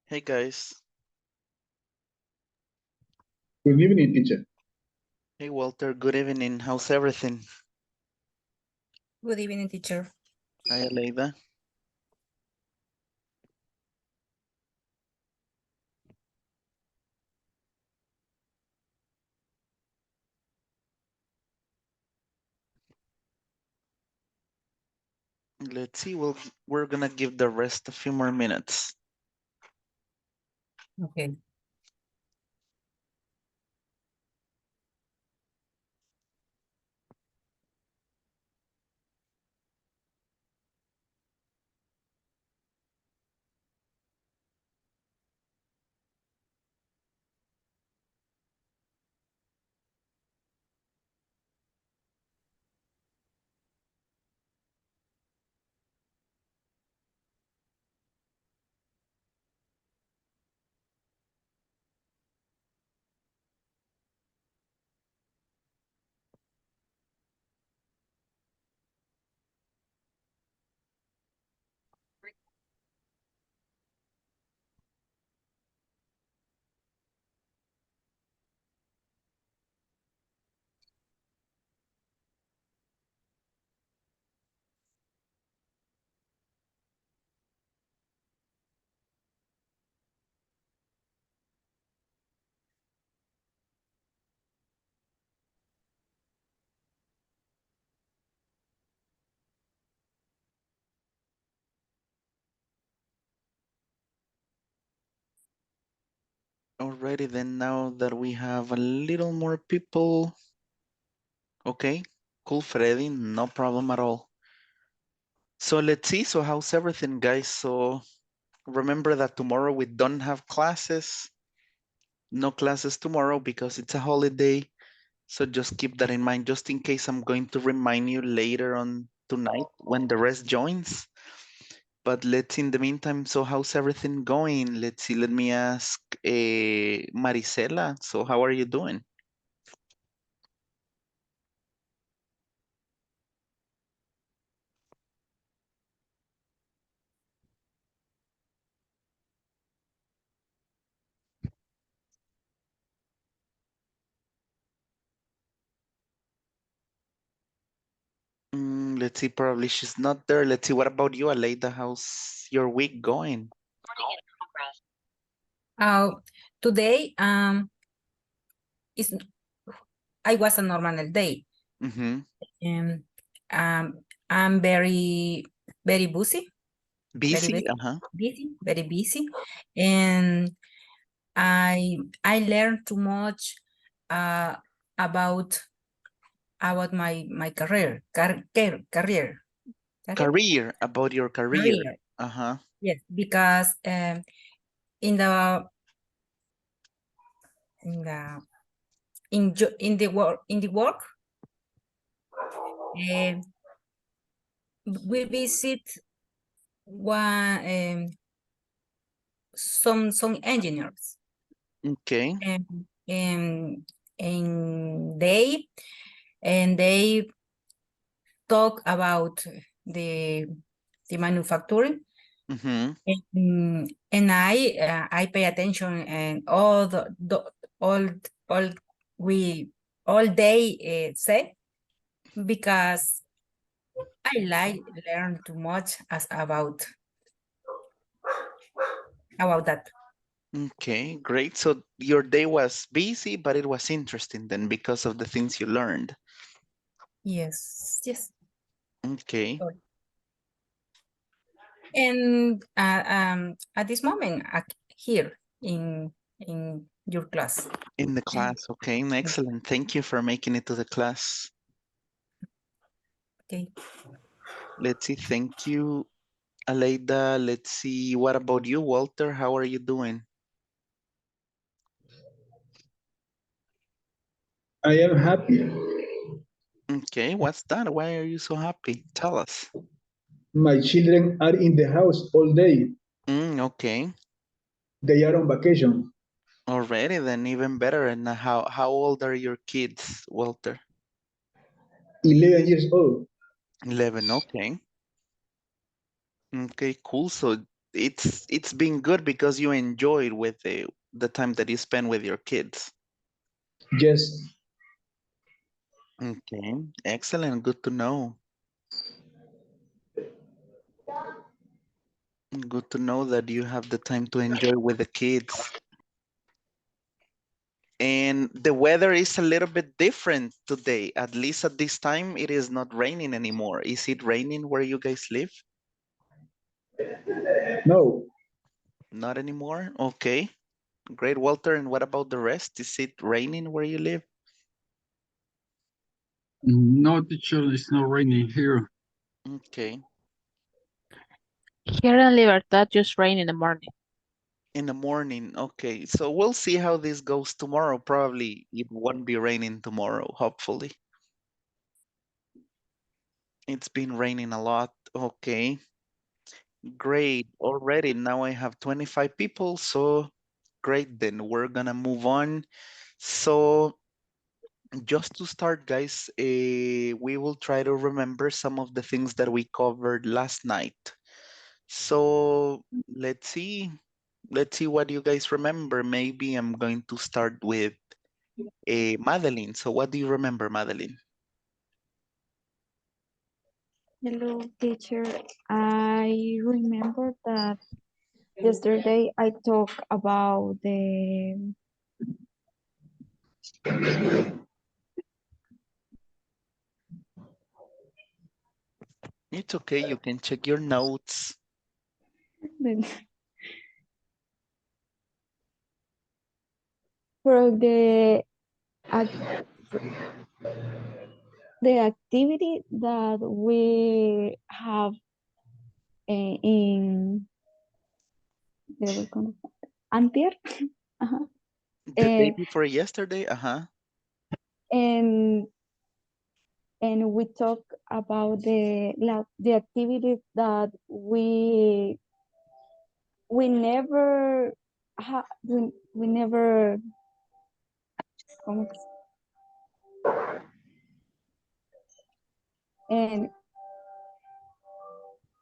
Hey guys. Good evening, teacher. Hey Walter, good evening. How's everything? Good evening, teacher. Hi Aleida. Let's see, we're gonna give the rest a few more minutes. Okay. Alrighty then, now that we have a little more people. Okay, cool Freddy, no problem at all. So let's see, so how's everything guys? So remember that tomorrow we don't have classes. No classes tomorrow because it's a holiday. So just keep that in mind, just in case I'm going to remind you later on tonight when the rest joins. But let's in the meantime, so how's everything going? Let's see, let me ask Marisela. So how are you doing? Let's see, probably she's not there. Let's see, what about you, Aleida? How's your week going? Today is I was a normal day. Mm-hmm. And I'm very busy. Busy? Very Uh-huh. busy, very busy. And I learned too much about my career. Career, about your career. Career. Uh-huh. Yes, because in the work we visit some engineers Okay. and they talk about the manufacturing. Mm-hmm. And I pay attention and all all we all day say, because I learn too much about that. Okay, great. So your day was busy, but it was interesting then because of the things you learned. Yes. Okay. And at this moment, here in your class. In the class, okay, excellent. Thank you for making it to the class. Okay. Let's see, thank you, Aleida. Let's see, what about you, Walter? How are you doing? I am happy. Okay, what's that? Why are you so happy? Tell us. My children are in the house all day. Okay, They are on vacation. already then, even better. And how old are your kids, Walter? 11 years old. 11, okay. Okay, cool. So it's been good because you enjoyed with the time that you spend with your kids. Yes. Okay, excellent. Good to know. Good to know that you have the time to enjoy with the kids. And the weather is a little bit different today. At least at this time, it is not raining anymore. Is it raining where you guys live? No. Not anymore? Okay. Great, Walter. And what about the rest? Is it raining where you live? No, teacher, it's not raining here. Okay. Here in Libertad, just rain in the morning. In the morning. Okay. So we'll see how this goes tomorrow. Probably it won't be raining tomorrow, hopefully. It's been raining a lot. Okay. Great. Already now I have 25 people. So great. Then we're gonna move on. So just to start, guys, we will try to remember some of the things that we covered last night. So let's see. Let's see what you guys remember. Maybe I'm going to start with Madeline. So what do you remember, Madeline? Hello, teacher. I remember that yesterday I talked about the It's okay. You can check your notes. the for ac- the activity that we have in antier. Uh-huh. The day Eh, before yesterday? Uh-huh. and we talk about the activities that we never we never ¿cómo que en-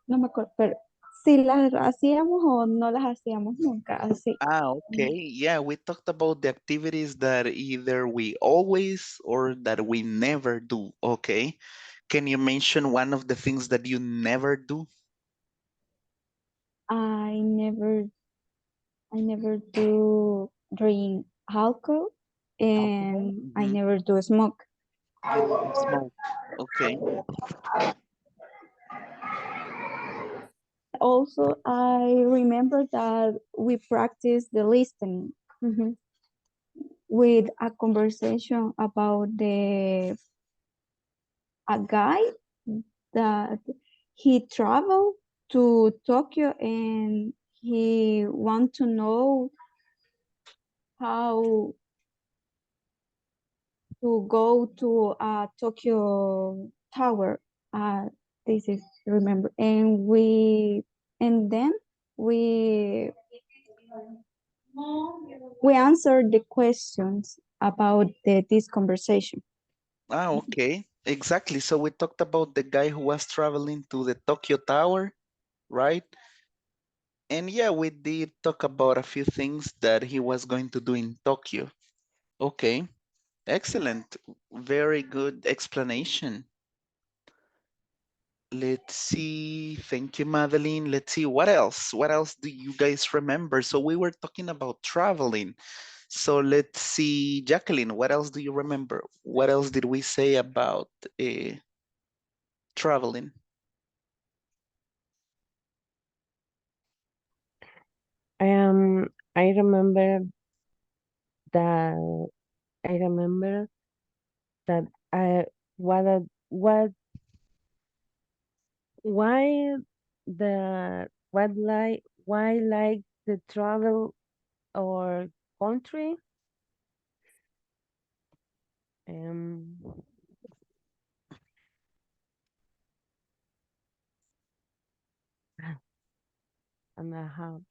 no me acuerdo, pero si las hacíamos o no las hacíamos nunca, así. Okay. Yeah, we talked about the activities that either we always or that we never do. Okay. Can you mention one of the things that you never do? I never do drink alcohol Alcohol? and I never do smoke. You never smoke. Okay. Also, I remember that we practice the listening with a conversation about a guy that he traveled to Tokyo and he want to know how to go to Tokyo Tower. This is remember, and then we we answered the questions about this conversation. Okay. Exactly. So we talked about the guy who was traveling to the Tokyo Tower, right? And yeah, we did talk about a few things that he was going to do in Tokyo. Okay. Excellent. Very good explanation. Let's see. Thank you, Madeline. Let's see what else. What else do you guys remember? So we were talking about traveling. So let's see, Jacqueline, what else do you remember? What else did we say about traveling? I remember that I remember that I what why why like the travel or country um and I have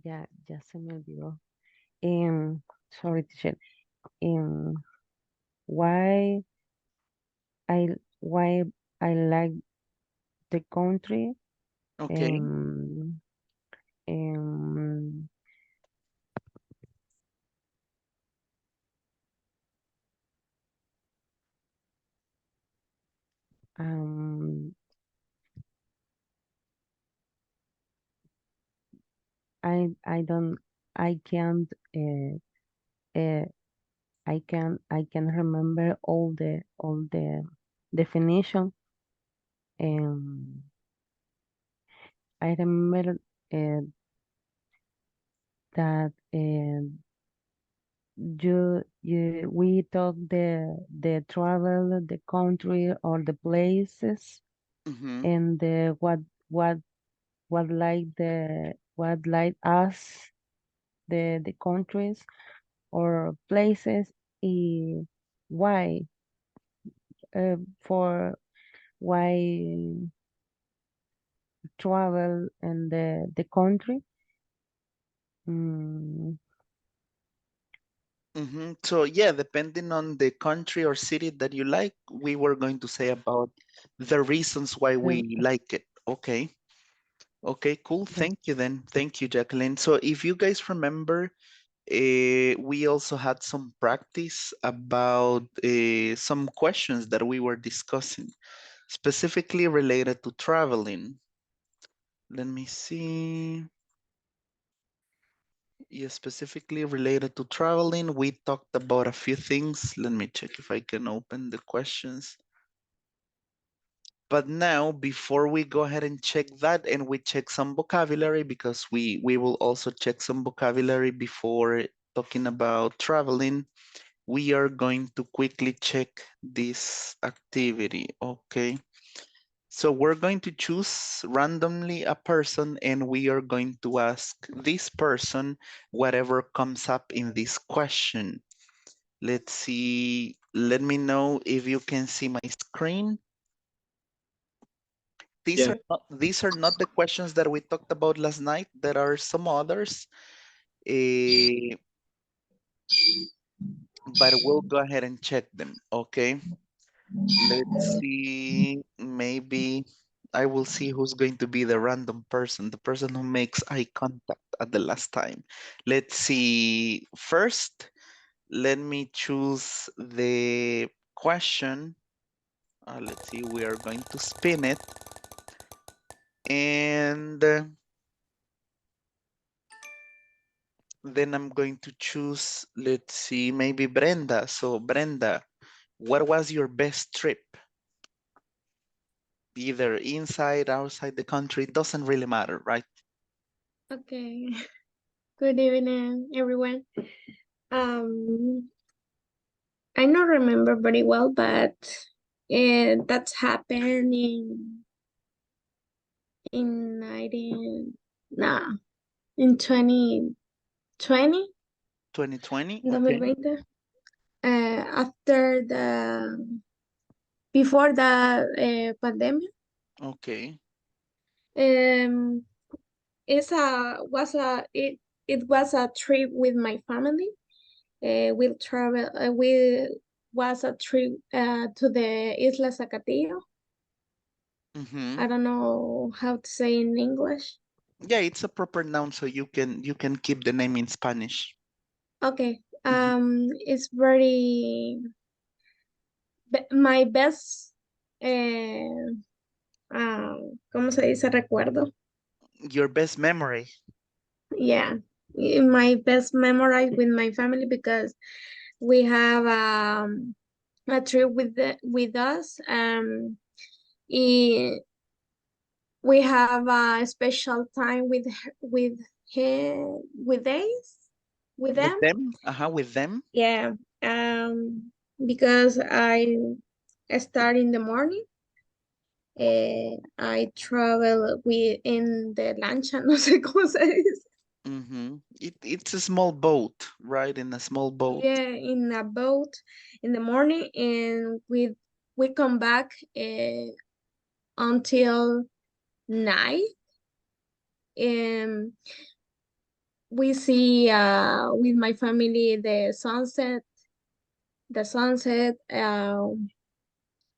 ya se me olvidó sorry teacher why I why I like the country Okay. um, I don't I can't uh, I can remember all the definition. Um, I remember that we talk the travel, the country or the places, Mm-hmm. and the what what like us the countries or places, why for why travel in the country. Mm, Mm-hmm. So yeah, depending on the country or city that you like, we were going to say about the reasons why the, we like it. Okay. Okay, cool. the, Thank you then. Thank you, Jacqueline. So if you guys remember, we also had some practice about some questions that we were discussing, specifically related to traveling. Let me see. Yeah, specifically related to traveling, we talked about a few things. Let me check if I can open the questions. But now, before we go ahead and check that, and we check some vocabulary, because we will also check some vocabulary before talking about traveling, we are going to quickly check this activity, okay? So we're going to choose randomly a person, and we are going to ask this person whatever comes up in this question. Let's see. Let me know if you can see my screen. Yeah. These are not the questions that we talked about last night. There are some others, eh, but we'll go ahead and check them, okay? Let's see, maybe I will see who's going to be the random person, the person who makes eye contact at the last time. Let's see. First, let me choose the question. Let's see, we are going to spin it. And then I'm going to choose, let's see, maybe Brenda. So Brenda, what was your best trip? Either inside, outside the country, doesn't really matter, right? Okay. Good evening, everyone. I don't remember very well, but that's happened in 19, nah, in 2020, 2020, okay. 2020. After before the pandemic, Okay. um, it was a trip with my family. We'll travel. We was a trip to the Isla Zacatillo. Mm-hmm. I don't know how to say in English. Yeah, it's a proper noun, so you can keep the name in Spanish. Okay. Mhm. It's very my best. ¿Cómo se dice? Recuerdo. Your best memory. Yeah, my best memory with my family because we have a trip with us. I- we have a special time with him with With them. them? With them. Yeah, because I start in the morning. I travel with in the lancha, no sé cómo se dice. Mm-hmm. It's a small boat, right? In a small boat. Yeah, in a boat in the morning, and we come back until night. And we see with my family the sunset. The sunset.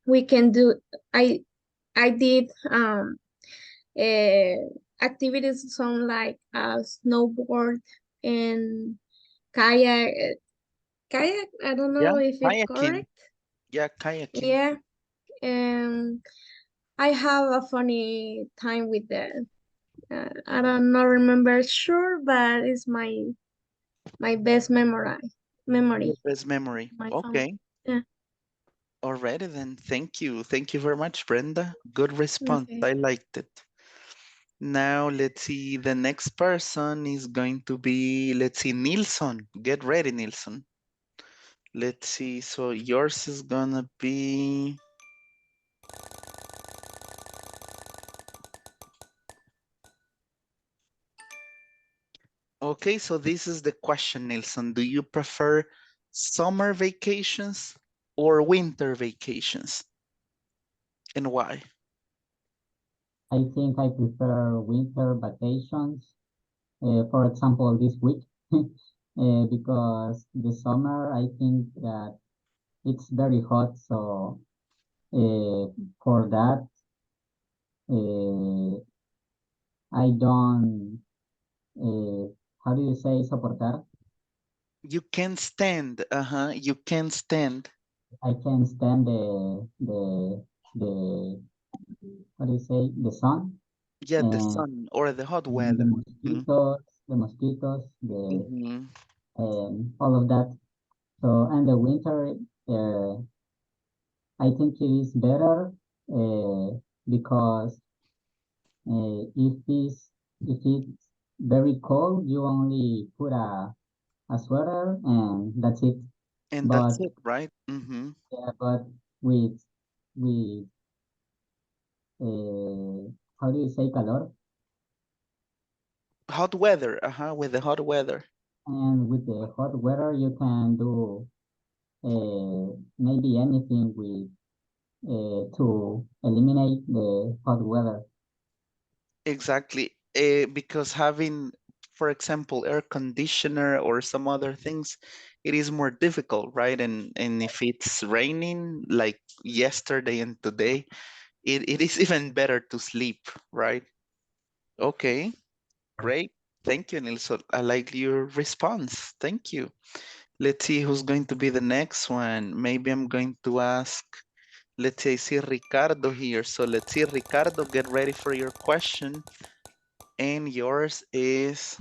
We can do. I did uh, activities some like snowboard and kayak. Kayak. I don't Yeah, know if it's kayaking. correct. Yeah, kayaking. Yeah, I have a funny time with the. I don't know, remember sure, but it's my best memory. Your best memory. My family. Okay. Yeah. Alrighty then. Thank you. Thank you very much, Brenda. Good response. Okay. I liked it. Now let's see. The next person is going to be, let's see, Nilsson. Get ready, Nilsson. Let's see. So yours is gonna be. Okay, so this is the question, Nilsson. Do you prefer summer vacations or winter vacations? And why? I think I prefer winter vacations. For example, this week, because the summer, I think that it's very hot. So for that, I don't, how do you say soportar? You can stand. You can stand. I can stand the what do you say, the sun Yeah, the and sun or the hot the weather. mosquitoes, Mhm. all of that. So, and the winter, I think it is better because if it's very cold, you only put a sweater and that's it. And But that's it, right? Mm-hmm. yeah, but with how do you say calor? Hot weather, with the hot weather. And with the hot weather, you can do maybe anything with to eliminate the hot weather. Exactly. Because having, for example, air conditioner or some other things, it is more difficult, right? And if it's raining like yesterday and today, it is even better to sleep, right? Okay, great. Thank you, Nilsson. I like your response. Thank you. Let's see who's going to be the next one. Maybe I'm going to ask, let's say, see Ricardo here. So let's see, Ricardo, get ready for your question. And yours is,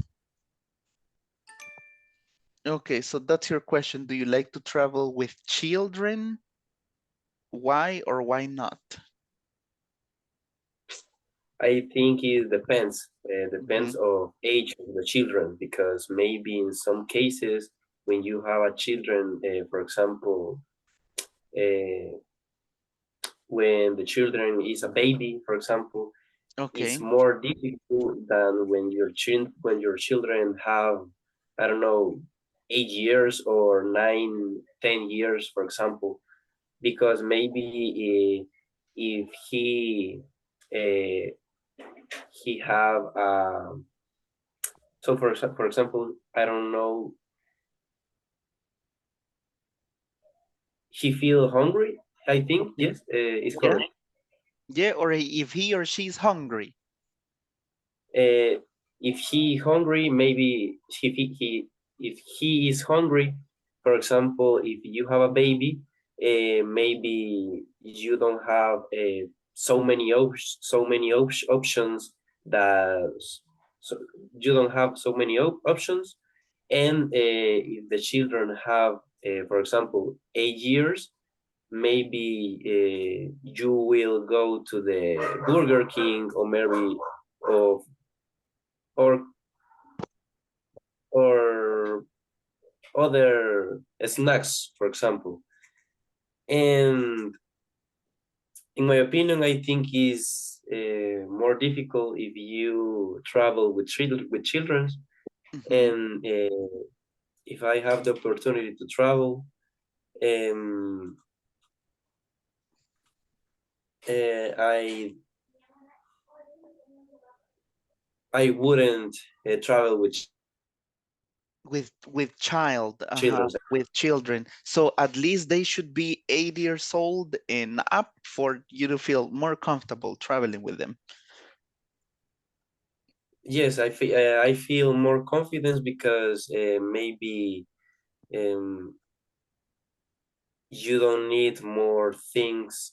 okay, so that's your question. Do you like to travel with children? Why or why not? I think it depends. Depends Mhm. of age of the children, because maybe in some cases when you have a children, for example, uh, when the children is a baby, for example, it's Okay, more difficult than when your children have, I don't know, 8 years or 9, 10 years, for example, because maybe if uh, he have so for example, I don't know, he feel hungry, I think, okay. yes, it's Yeah, correct. yeah, or if he or she's hungry. uh, if he hungry, maybe if he is hungry, for example, if you have a baby, maybe you don't have options that, so you don't have so many options. And if the children have, for example, 8 years, maybe you will go to the Burger King or maybe of or or other snacks, for example. And in my opinion, I think is more difficult if you travel with children. Mhm. And if I have the opportunity to travel, um, I wouldn't travel with With child, children. with children. So at least they should be 8 years old and up for you to feel more comfortable traveling with them. Yes, I feel more confidence because maybe um, you don't need more things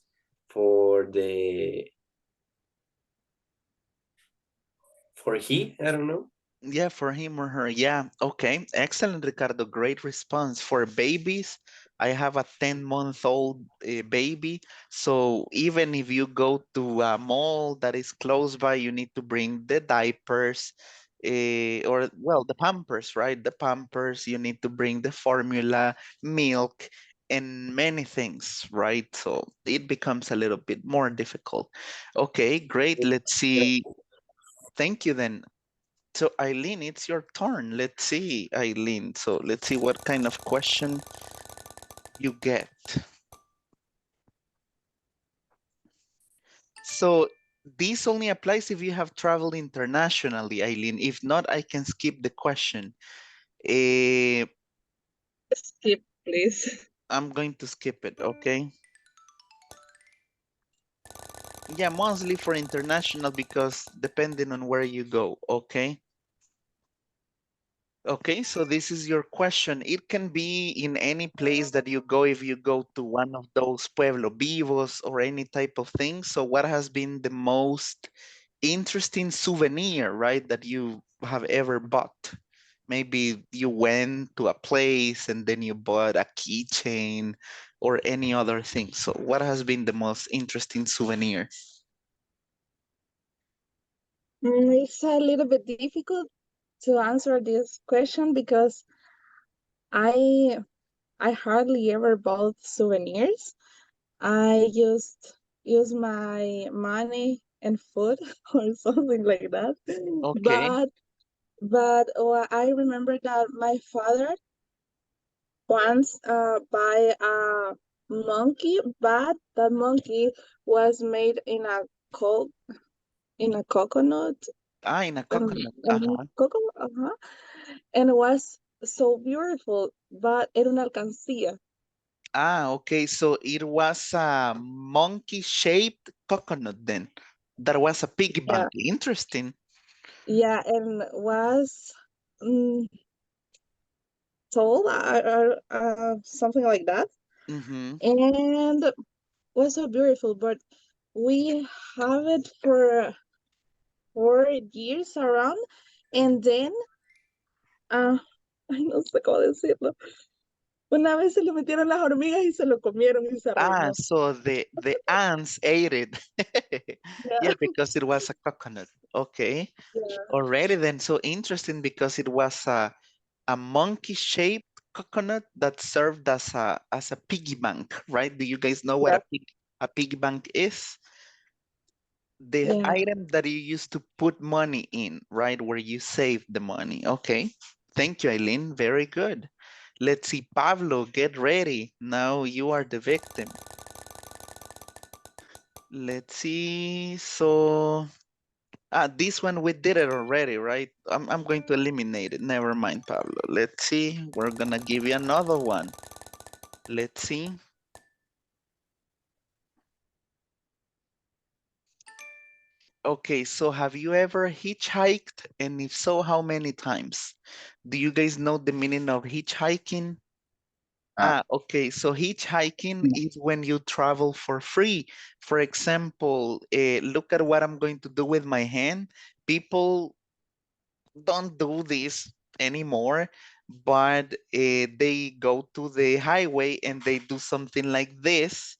for he, I don't know. Yeah, for him or her. Yeah. Okay. Excellent, Ricardo. Great response. For babies, I have a 10-month-old baby. So even if you go to a mall that is close by, you need to bring the diapers, or, well, the Pampers, right? The Pampers, you need to bring the formula, milk, and many things, right? So it becomes a little bit more difficult. Okay, great. Let's see. Thank you then. So Eileen, it's your turn. Let's see, Eileen. So let's see what kind of question you get. So this only applies if you have traveled internationally, Eileen. If not, I can skip the question. Eh, Skip, please. I'm going to skip it, okay? Yeah, mostly for international because depending on where you go, okay? Okay, so this is your question. It can be in any place that you go if you go to one of those Pueblo Vivos or any type of thing. So what has been the most interesting souvenir, right, that you have ever bought? Maybe you went to a place and then you bought a keychain or any other thing. So what has been the most interesting souvenir? It's a little bit difficult to answer this question because I I hardly ever bought souvenirs. I just use my money and food or something like that. Okay. But I remember that my father once buy a monkey, but that monkey was made in a coconut. Ah, in a coconut. Coconut, and it was so beautiful, but era una alcancía. Ah, okay. So it was a monkey-shaped coconut then. That was a piggy Yeah, bank. Interesting. yeah, and was mm, tall, something like that, Mm-hmm. and was so beautiful. But we have it for 4 years around, and then, ay, no sé cómo decirlo. Una vez se lo metieron las hormigas y se lo comieron y se Ah, arruinó. so the ants ate it. Yeah, Yeah, because it was a coconut. Okay. yeah, Already then, so interesting because it was a monkey-shaped coconut that served as a piggy bank, right? Do you guys know what yeah, a piggy bank is? The yeah. item that you used to put money in, right? Where you save the money. Okay. Thank you, Eileen. Very good. Let's see, Pablo, get ready. Now you are the victim. Let's see. So, this one we did it already, right? I'm going to eliminate it. Never mind, Pablo. Let's see. We're gonna give you another one. Let's see. Okay, so have you ever hitchhiked? And if so, how many times? Do you guys know the meaning of hitchhiking? Okay, so hitchhiking is when you travel for free. For example, look at what I'm going to do with my hand. People don't do this anymore, but they go to the highway and they do something like this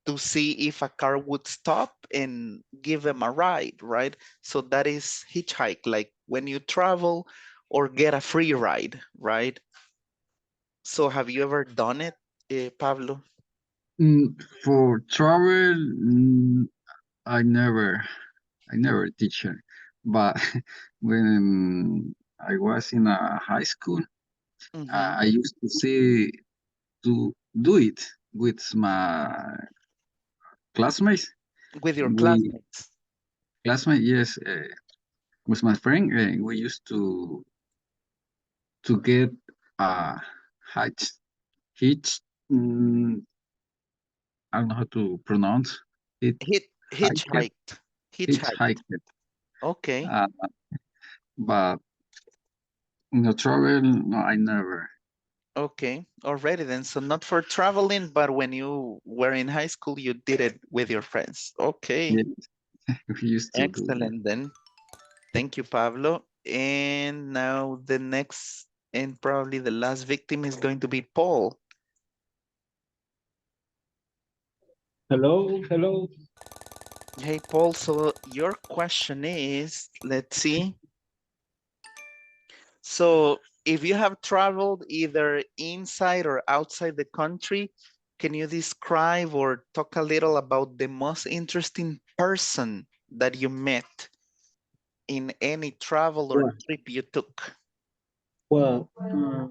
to see if a car would stop and give them a ride, right? So that is hitchhike, like when you travel or get a free ride, right? So have you ever done it, Pablo? For travel, I never teach it. But when I was in a high school, Mm-hmm. I used to see to do it with my classmates. With your We classmates. classmate, yes, with my friend, we used to get a hitch. Hitch. mm, I don't know how to pronounce it. Hike, Hitchhiked. Hitchhiked. hitchhike. Okay. Uh, but in the travel, no, I never. Okay, already then. So not for traveling, but when you were in high school, you did it with your friends. Okay, Yes, we used to do this. excellent then. Thank you, Pablo. And now the next and probably the last victim is going to be Paul. Hello, hello. Hey, Paul, so your question is, let's see. So if you have traveled either inside or outside the country, can you describe or talk a little about the most interesting person that you met in any travel or Well, trip you took?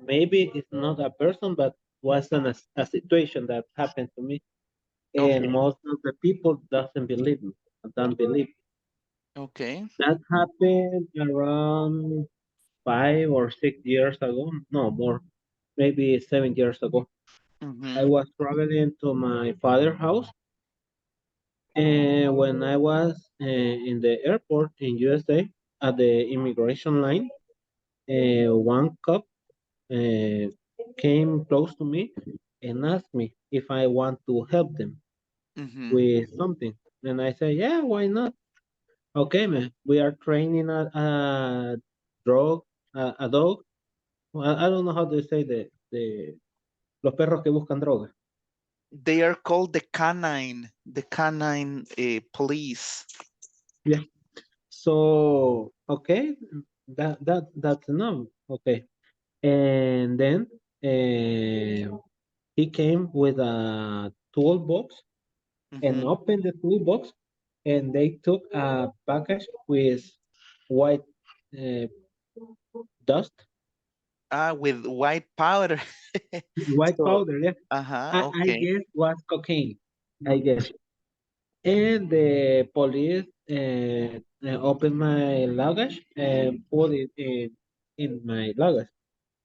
maybe it's not a person, but was a situation that happened to me, and Okay, most of the people doesn't believe me, don't believe. okay. That happened around 5 or 6 years ago. No more, maybe 7 years ago. I Mm-hmm, was traveling to my father's house, and when I was in the airport in USA at the immigration line, one cop uh, came close to me and asked me if I want to help them mm-hmm. with something. And I said, yeah, why not? Okay, man, we are training drug, a dog. Well, I don't know how to say los perros que buscan droga. They are called the canine police. Yeah. So, okay, that's enough. Okay. And then he came with a toolbox and Mm-hmm. opened the toolbox, and they took a package with white uh, dust, With white powder. white So, powder. Yeah, uh-huh, I okay. guess was cocaine. I guess. And the police opened my luggage and put it in my luggage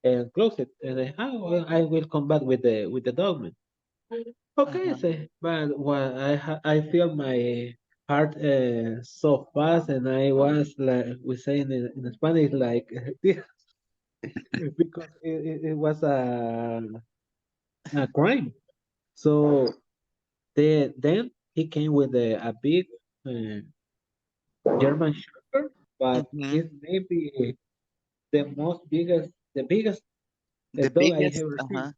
and close it. And well, I will come back with the document. Okay, Uh-huh. say, but I feel my heart so fast, and I was like we say in Spanish like because it was a crime. So then he came with a big uh, German Shepherd, but Mm-hmm. he's maybe the biggest The dog I biggest, ever seen, uh-huh.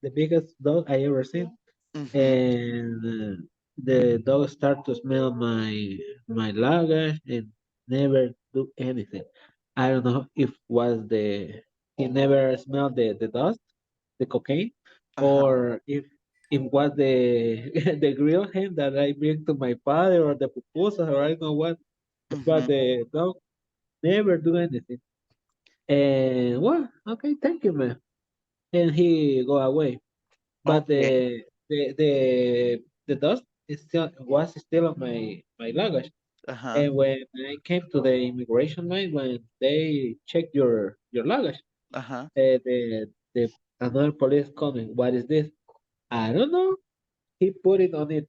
the biggest dog I ever seen. Mm-hmm. And the dog start to smell my luggage and never do anything. I don't know if was the he never smelled the dust, the cocaine, Uh-huh. or if it was the the grill hen that I bring to my father or the pupusas or I don't know what, Mm-hmm. but the dog never do anything. And well, okay, thank you, man. And he go away. But Okay. the dust is still was still on my luggage. Uh-huh. And when I came to the immigration line, when they check your luggage, Uh-huh. the another police coming. What is this? I don't know. He put it on it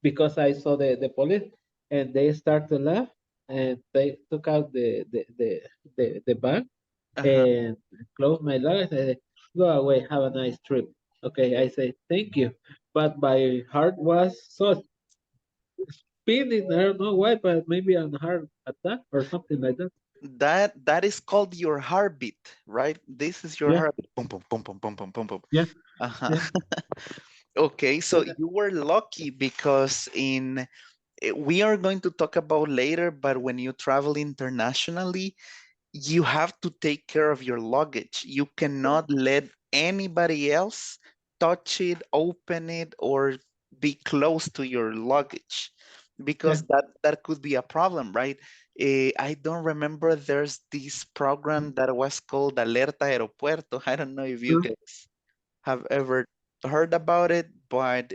because I saw the police, and they start to laugh, and they took out the bag Uh-huh. and closed my luggage. I said, go away, have a nice trip. Okay, I say thank you, but my heart was so spinning. I don't know why, but maybe a heart attack or something like that. That is called your heartbeat, right? This is your Yeah, heartbeat. Boom, boom, boom, boom, boom, boom, boom, boom. yeah, Uh-huh. yeah, Okay, so yeah, you were lucky because we are going to talk about later, but when you travel internationally, you have to take care of your luggage. You cannot let anybody else touch it, open it, or be close to your luggage yeah. because that could be a problem, right? I don't remember there's this program that was called Alerta Aeropuerto. I don't know if you Uh, guys have ever heard about it, but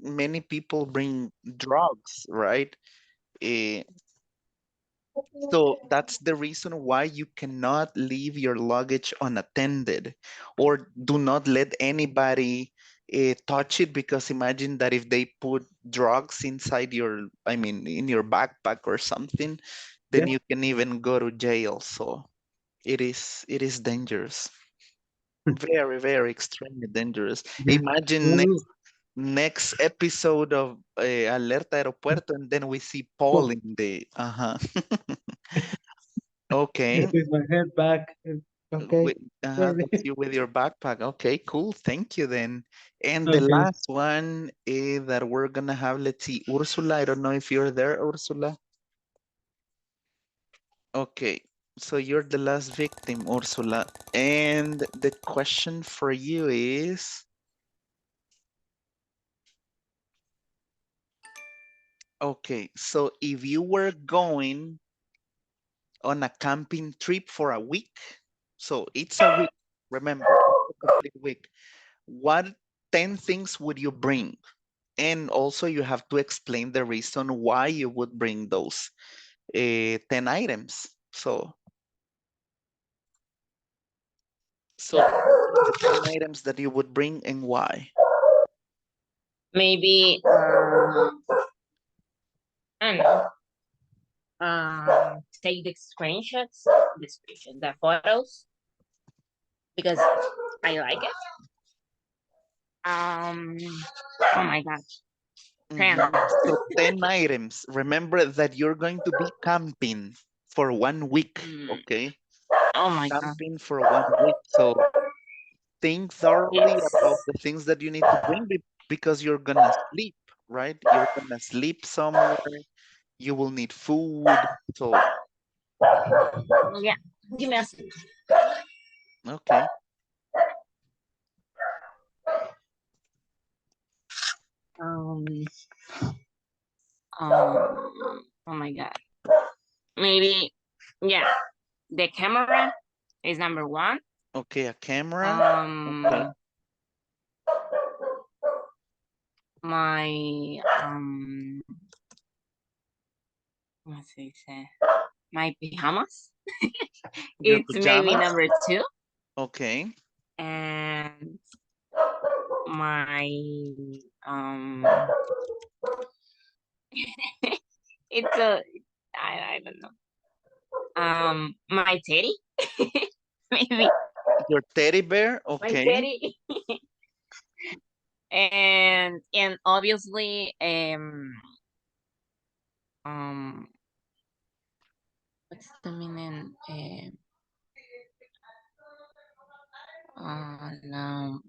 many people bring drugs, right? Uh, so that's the reason why you cannot leave your luggage unattended or do not let anybody touch it because imagine that if they put drugs inside your, I mean, in your backpack or something, then yeah. you can even go to jail. So it is dangerous. Very, very extremely dangerous. Yeah. Imagine Well, next episode of Alerta Aeropuerto, and then we see Paul oh, in the okay, with my head back. Okay. with, Maybe. that's you with your backpack. Okay, cool. Thank you then. And the Okay. last one that we're gonna have, let's see, Ursula. I don't know if you're there, Ursula. Okay, so you're the last victim, Ursula. And the question for you is, okay, so if you were going on a camping trip for a week, so it's a week, remember, it's a complete week, what 10 things would you bring? And also you have to explain the reason why you would bring those 10 items. So the 10 items that you would bring and why. Maybe I don't know. Take the screenshots, the photos, because I like it. Oh my gosh. 10. So 10 items. Remember that you're going to be camping for 1 week, okay? Oh my god. Camping for 1 week. So think thoroughly about the things that you need to bring because you're gonna sleep, right? You're gonna sleep somewhere. You will need food. So, Yeah. Give me a second. okay. Um, oh my god. Maybe, yeah. The camera is number 1. Okay, a camera. Okay. My what's it say? My pajamas. Your It's maybe pajamas. number 2. Okay. And my it's a I don't know. My teddy. Maybe Your teddy bear. my Okay. teddy. and obviously what's the meaning? No.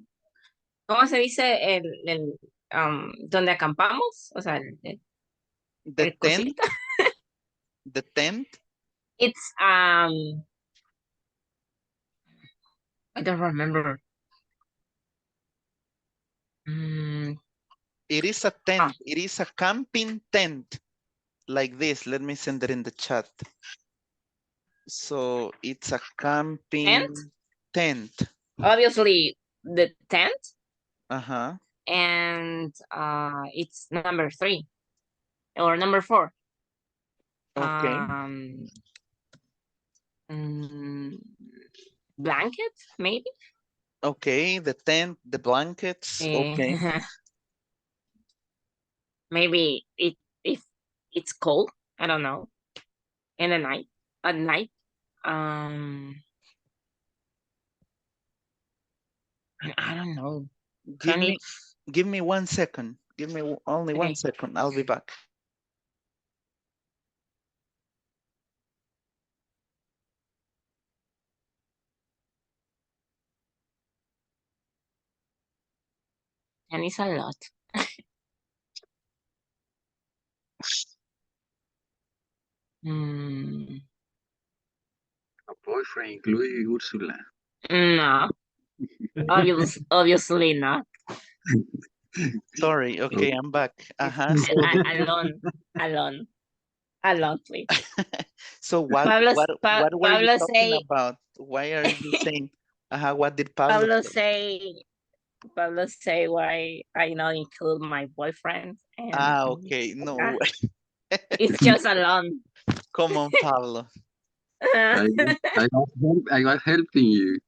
¿Cómo se dice donde acampamos? O sea, The tent. cosita. The tent. It's I don't remember. It is a tent. It is a camping tent. Like this. Let me send it in the chat. So it's a camping tent. Obviously, the tent. Uh-huh. And it's number 3 or number 4. Okay. Blanket, maybe. Okay, the tent, the blankets. Okay. Maybe if it's cold, I don't know. In the night, at night. I don't know. Give me 1 second. Give me only 1 second. I'll be back. And it's a lot. A boyfriend, including Ursula. No, obviously not. Sorry. Okay, I'm back. Alone, please. So what Pablo were you talking say, about? Why are you saying? What did Pablo say? Pablo say why I not include my boyfriend. And Okay. No. it's just alone. Come on, Pablo. I was helping you.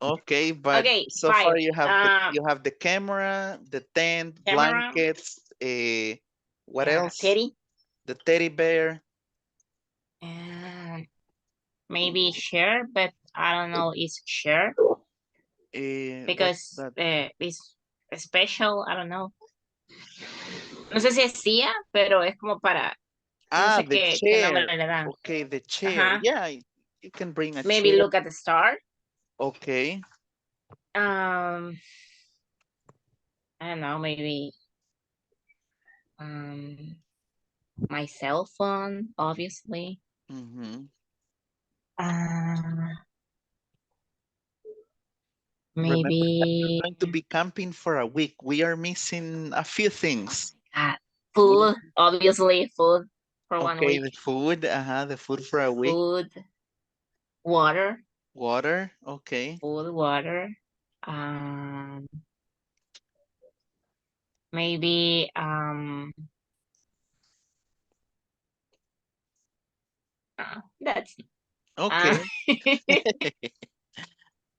Okay, but okay, so 5. far you have the camera, the tent, blankets, what else? Teddy. The teddy bear. maybe share, but I don't know it's share What's because that? it's special, I don't know. No sé si es CIA, pero es como para, no Ah, sé the qué nombre chair. le dan. Okay, the chair. Ajá. Yeah, you can bring a Maybe chair. look at the star. Okay. I don't know, maybe my cell phone, obviously. Mm-hmm. Remember, we're Maybe going to be camping for a week. We are missing a few things. food, obviously food for 1 Okay, week. the food. The food for a week. Food, water. Water. Okay. Food, water. Maybe that's Okay.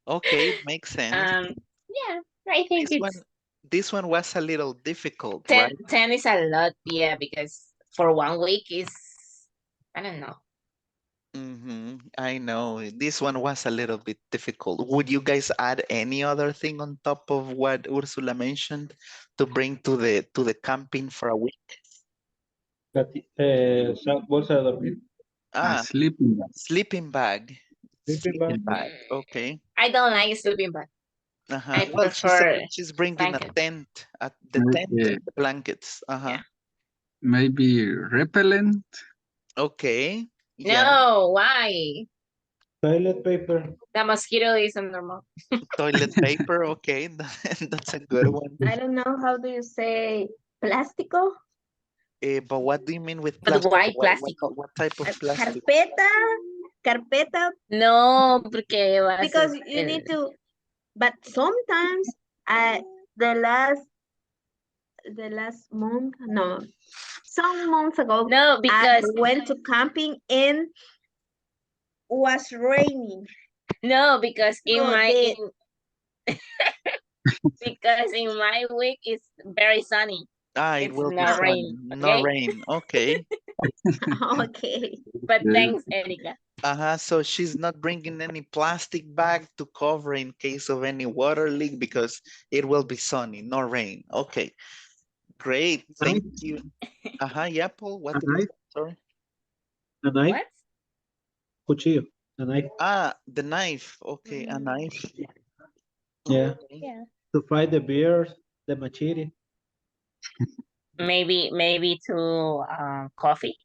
Okay, it makes sense. yeah, I think it's This one was a little difficult, 10, right? 10 is a lot, yeah, because for 1 week is, I don't know. I know this one was a little bit difficult. Would you guys add any other thing on top of what Ursula mentioned to bring to the camping for a week? Bolsa de dormir. Sleeping bag. Sleeping bag. Sleeping Bag. Okay. I don't like sleeping bag. I Well, she said prefer that she's bringing a blanket. tent, the tent and the blankets. Yeah. Maybe repellent. Okay. Yeah. No, why? Toilet paper. The mosquito is normal. Toilet paper. Okay, that's a good one. I don't know how do you say plástico. But what do you mean with But plastic? why plástico? What type of plastic? Carpeta. No, porque va a Because ser you need to, but sometimes the last month, no, some months ago, no, because I went to camping and was raining. no, because in No, my because in my week it's very sunny. It It's will be not sunny, rain. no Okay. rain. Okay. Okay. But thanks, Erika. So she's not bringing any plastic bag to cover in case of any water leak because it will be sunny, no rain. Okay, great. Thank you. Yeah, Paul. What did you say? Sorry. A knife. What? Cuchillo. A knife. The knife. Okay, a knife. Yeah. Yeah. To fry the beers, the machete. Maybe to coffee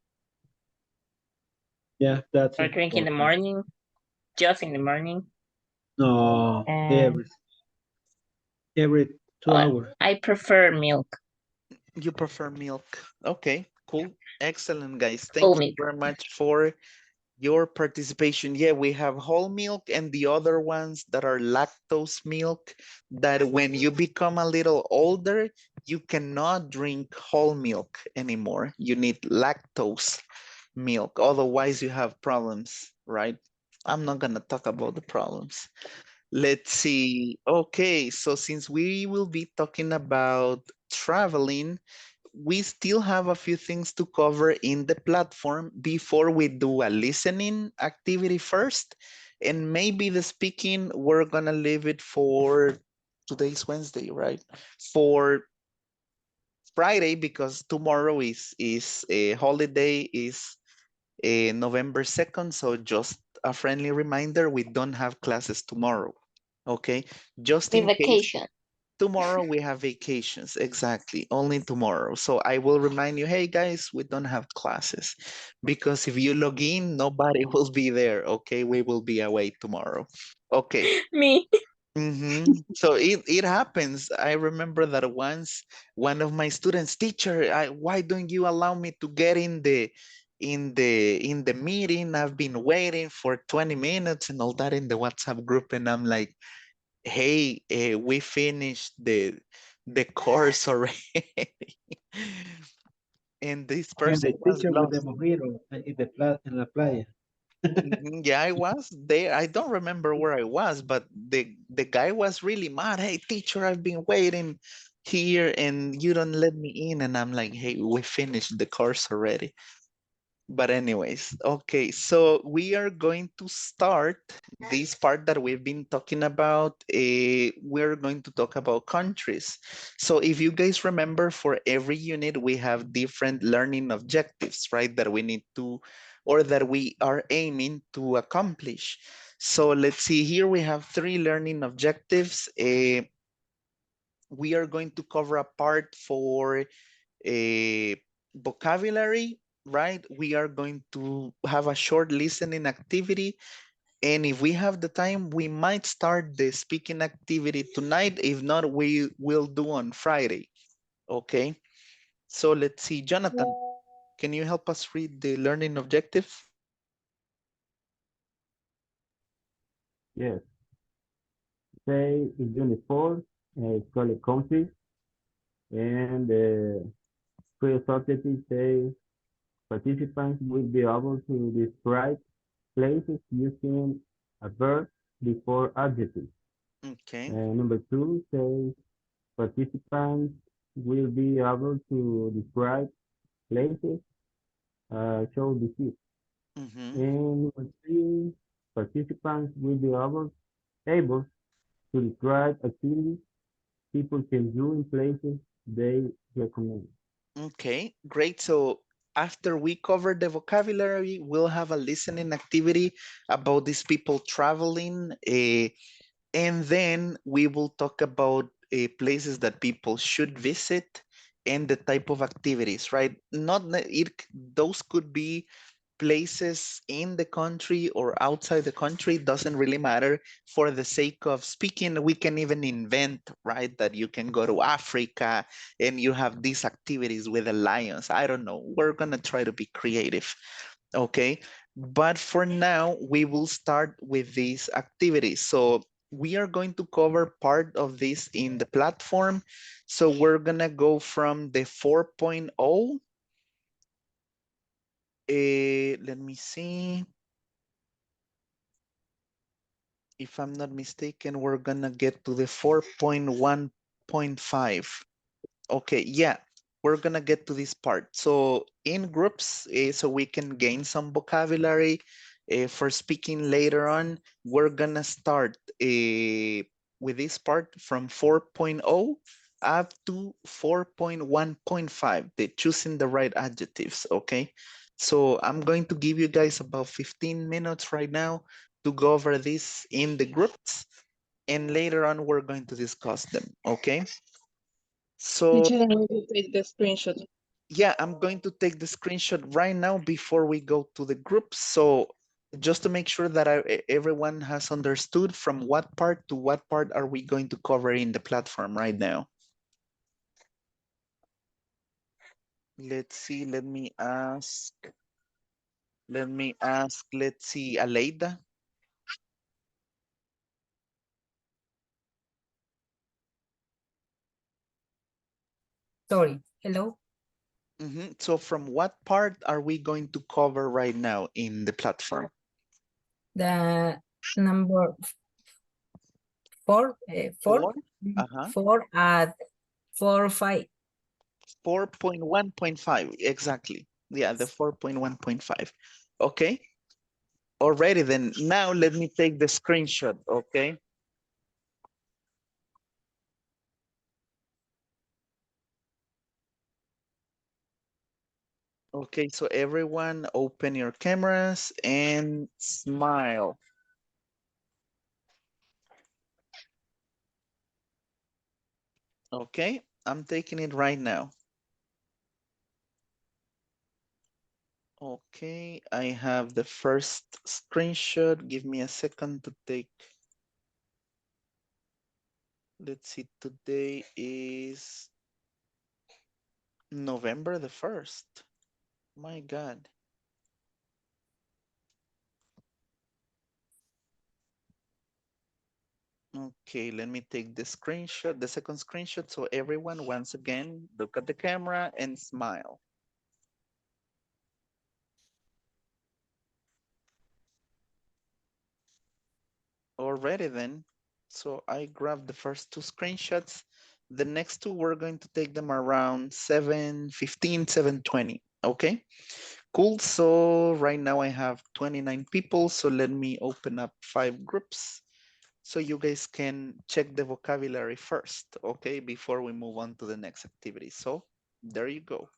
Yeah, that's or drink in the morning, just in the morning. No, every 2 hours. I prefer milk. You prefer milk. Okay, cool. Excellent, guys. Whole Thank you milk. very much for your participation. Yeah, we have whole milk and the other ones that are lactose milk that when you become a little older, you cannot drink whole milk anymore. You need lactose milk. Otherwise, you have problems, right? I'm not going to talk about the problems. Let's see. Okay, so since we will be talking about traveling, we still have a few things to cover in the platform before we do a listening activity first. And maybe the speaking, we're gonna leave it for today's Wednesday, right? For Friday, because tomorrow is a holiday, is November 2nd. So just a friendly reminder, we don't have classes tomorrow. Okay, just in case. Vacation. Tomorrow we have vacations, exactly, only tomorrow. So I will remind you, hey guys, we don't have classes because if you log in, nobody will be there, okay? We will be away tomorrow. Okay. Me. So it happens. I remember that once one of my students, teacher, why don't you allow me to get in the meeting? I've been waiting for 20 minutes and all that in the WhatsApp group, and I'm like, hey, we finished the course already. And this And person the was teacher with the lost. mojito in la playa. Yeah, I was there. I don't remember where I was, but the guy was really mad. Hey, teacher, I've been waiting here and you don't let me in. And I'm like, hey, we finished the course already. But anyways, okay, so we are going to start this part that we've been talking about. We're going to talk about countries. So if you guys remember, for every unit, we have different learning objectives, right? That we need to, or that we are aiming to accomplish. So let's see, here we have 3 learning objectives. We are going to cover a part for a vocabulary, right? We are going to have a short listening activity. And if we have the time, we might start the speaking activity tonight. If not, we will do on Friday. Okay. So let's see, Jonathan, can you help us read the learning objective? Yes. Say in Unit 4, call country, and the first objective say participants will be able to describe places using a verb before adjective. Okay. Number 2 says participants will be able to describe places show visit. And number 3, participants will be able to describe activities people can do in places they recommend. Okay, great. So after we cover the vocabulary, we'll have a listening activity about these people traveling. And then we will talk about places that people should visit and the type of activities, right? Not those could be places in the country or outside the country, doesn't really matter. For the sake of speaking, we can even invent, right, that you can go to Africa and you have these activities with the lions. I don't know. We're gonna try to be creative, okay? But for now, we will start with these activities. So we are going to cover part of this in the platform. So we're gonna go from the 4.0. Let me see. If I'm not mistaken, we're gonna get to the 4.1.5. Okay, yeah, we're gonna get to this part. So in groups, so we can gain some vocabulary for speaking later on. We're gonna start with this part from 4.0 up to 4.1.5, the choosing the right adjectives, okay? So I'm going to give you guys about 15 minutes right now to go over this in the groups, and later on we're going to discuss them, okay? So Teacher, I need to take the screenshot. yeah, I'm going to take the screenshot right now before we go to the group. So just to make sure that everyone has understood from what part to what part are we going to cover in the platform right now. Let's see, let's see, Aleida. Sorry, hello? So from what part are we going to cover right now in the platform? The number 4, 4, 4 at 4, 5. 4.1.5, exactly. Yeah, the 4.1.5. Okay. Alrighty then. Now let me take the screenshot, okay? Okay, so everyone open your cameras and smile. Okay, I'm taking it right now. Okay, I have the first screenshot. Give me a second to take. Let's see, today is November the 1st. My God. Okay, let me take the screenshot, the second screenshot. So everyone, once again, look at the camera and smile. Alrighty then. So I grabbed the first 2 screenshots. The next 2, we're going to take them around 7:15, 7:20. Okay. Cool. So right now I have 29 people. So let me open up 5 groups so you guys can check the vocabulary first, okay, before we move on to the next activity. So there you go.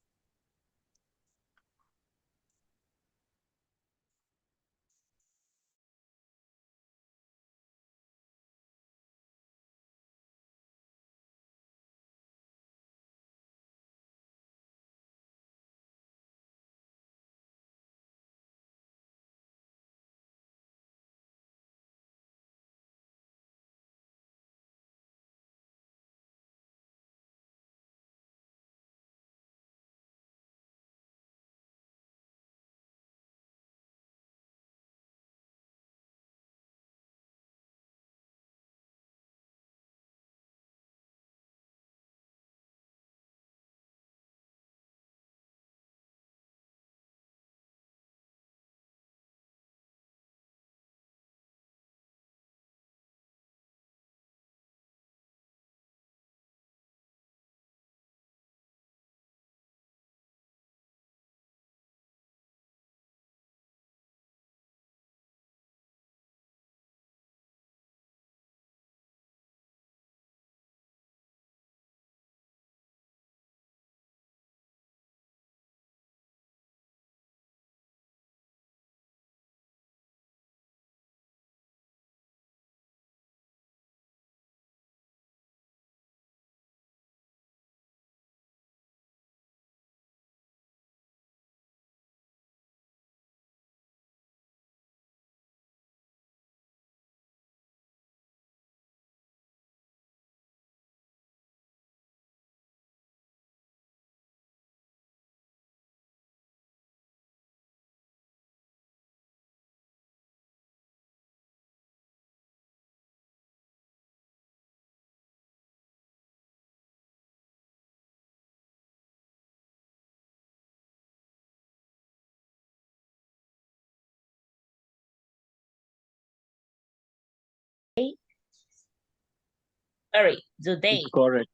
Sorry, do they? It's correct.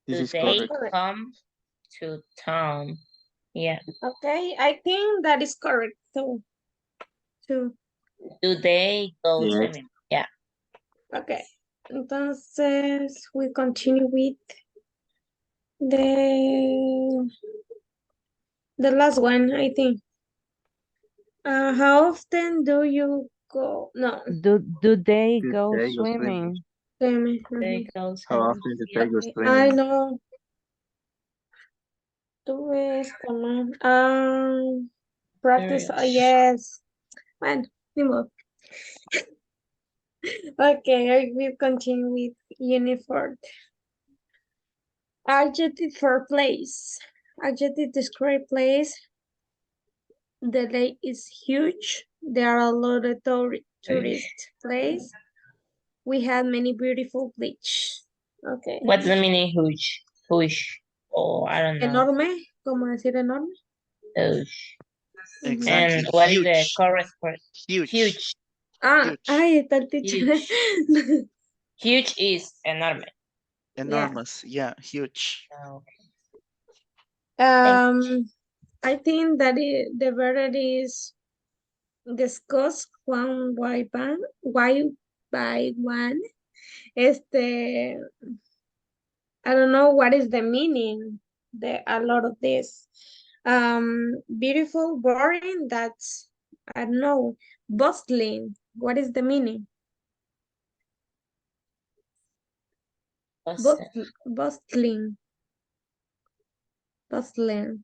This Do is they correct. come to town? Yeah. Okay, I think that is correct too. Do they go Yes. swimming? Yeah. Okay. Entonces, we continue with the last one, I think. How often do you go? No. Do they Did go they go swimming? swimming? They go How swimming. often did Yeah. they go I swimming? know. Tú ves, come on. Practice. Serious. Yes. Bueno, ni modo. Okay, I will continue with uniform. Adjective for place. Adjective describe place. The lake is huge. There are a lot of tourist place. We have many beautiful beach. Okay. What's the meaning huge? Huge. Oh, I don't know. Enorme, como decir enorme. Huge. Exactly. And what is the Huge. correct word? Huge. Huge. Ah, Huge. ahí está el teacher. Huge. Huge is enorme. Enormous. Yeah, huge. I think that the verb is discuss one by one. I don't know what is the meaning. A lot of this. Beautiful, boring. That's I don't know. Bustling. What is the meaning? Bustling. Bustling.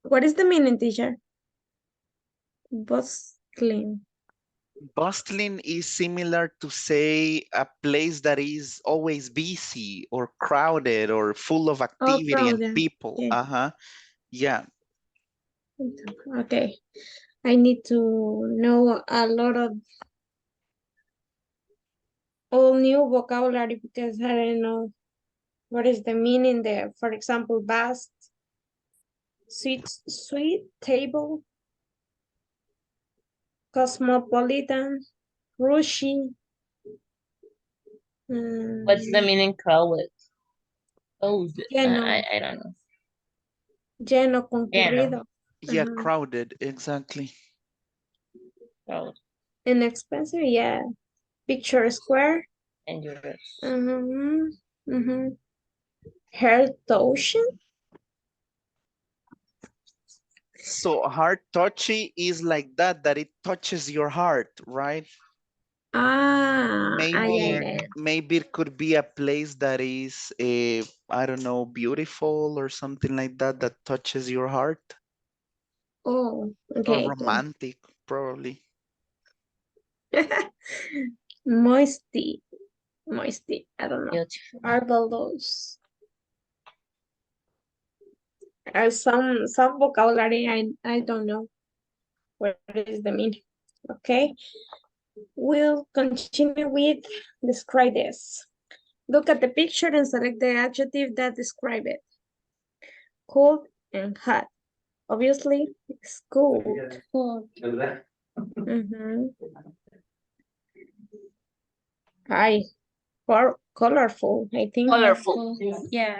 What is the meaning, teacher? Bustling. Bustling is similar to say a place that is always busy or crowded or full of activity and Crowded. people. Yeah. Yeah. Okay. I need to know a lot of all new vocabulary because I don't know what is the meaning there. For example, vast, sweet table, cosmopolitan, rushy. What's the meaning crowded? Oh, Yeah, no. I don't know. Lleno, concurrido. Yeah, crowded, exactly. Crowded. Inexpensive, yeah. Picture square. Dangerous. Heart touching. So heart touchy is like that it touches your heart, right? Maybe it could be a place that is I don't know, beautiful or something like that touches your heart. Oh, Or okay. romantic, probably. Moisty, I don't know. Beautiful. Marvelous. Some vocabulary I don't know what is the meaning. Okay, we'll continue with describe this. Look at the picture and select the adjective that describe it. Cold and hot. Obviously, it's cold. Hi. Colorful, I think. Colorful. Yeah.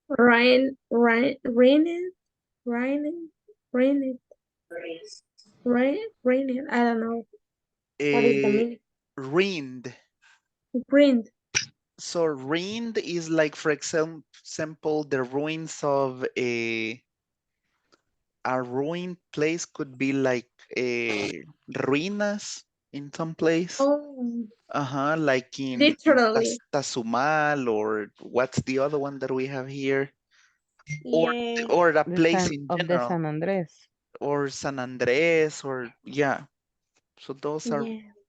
Raining. I don't know. What is the meaning? Rained. Rained. So ruined is like, for example, the ruins of a ruined place could be like ruinas in some place. Oh. Like in Literally. Tazumal, or what's the other one that we have here? Yeah. Or a place in of the general. San Andres. Or San Andres, or yeah. So those are,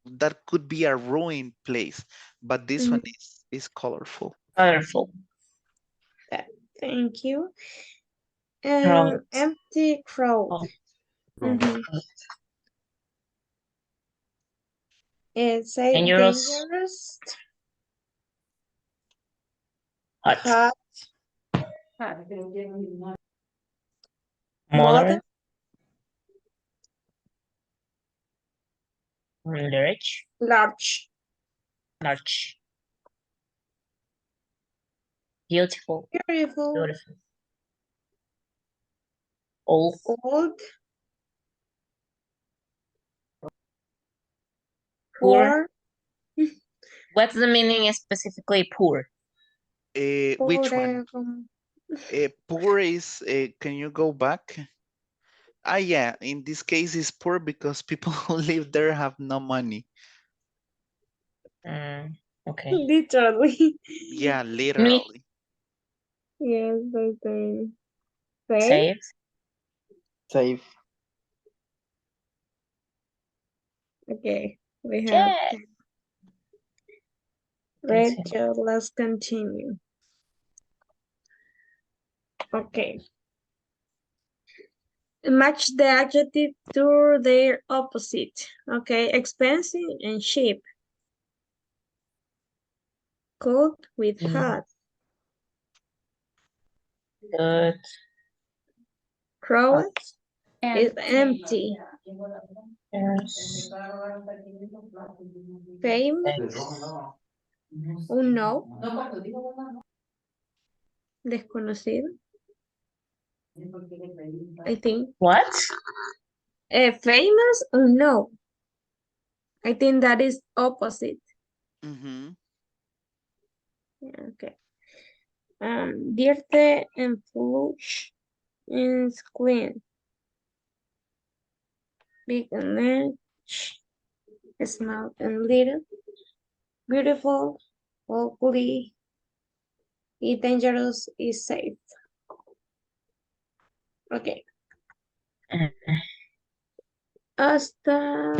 that could be a ruined place, but this one is colorful. Colorful. Thank you. Crowd. Empty crowd. It's dangerous. Hot. Modern. Large. Beautiful. Old. Poor. What's the meaning specifically poor? Which one? Poor is, can you go back? Yeah, in this case it's poor because people who live there have no money. Okay. Literally. Yeah, literally. Yes, that's the Safe. Okay, we have Rachel, let's continue. Okay. Match the adjective to their opposite. Okay, expensive and cheap. Cold with hot. Good. Crowd is empty. Yes. Famous. Unknown. Desconocido. I think. What? Famous unknown. I think that is opposite. Okay. Dirty and flush is clean. Big and large, small and little, beautiful, ugly, dangerous is safe. Okay. Hasta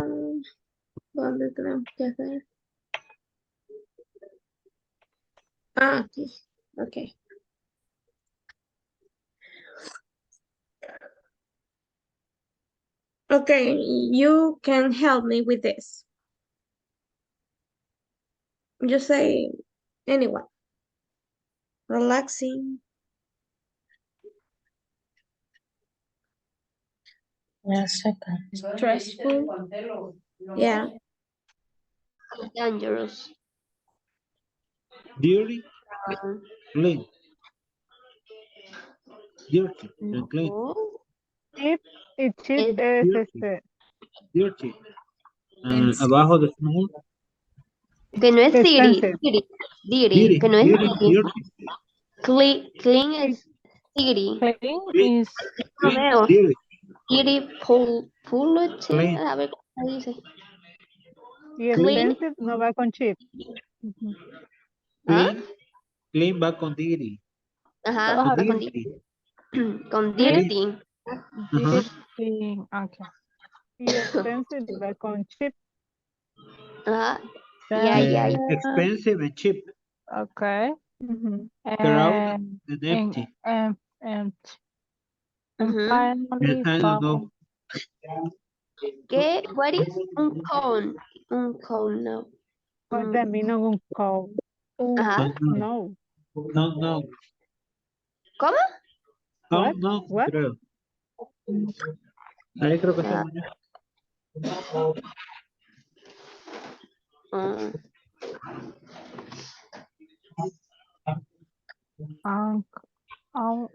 ¿dónde tenemos que hacer? Aquí. Okay. Okay, you can help me with this. Just say anyone. Relaxing. Yes, second. Stressful. Yeah. Dangerous. Dirty. Clean. dirty and clean. Cheap, y cheap Es es Dirty, dirty. es Abajo de small, que no es expensive. que no es dirty. clean es city. Clean Clean, is No veo. dirty, Puloche, clean, a ver cómo dice. Y Clean, expensive no va con cheap. Ujú. ¿ah? clean va con dirty. Ajá, ah, va con Dirty, con clean, dirty. ajá. dirty. Okay. Y expensive va con cheap. Ajá, ya. Expensive and cheap. Okay. Ujú. Crowded And and empty. and Ujú. finally I don't know. ¿Qué? What is un cone? Un cone, no. What that mean un cold? Ajá. No. No. ¿Cómo? What? No, What? creo. Ahí creo que No. estamos ya. Mm. um, no.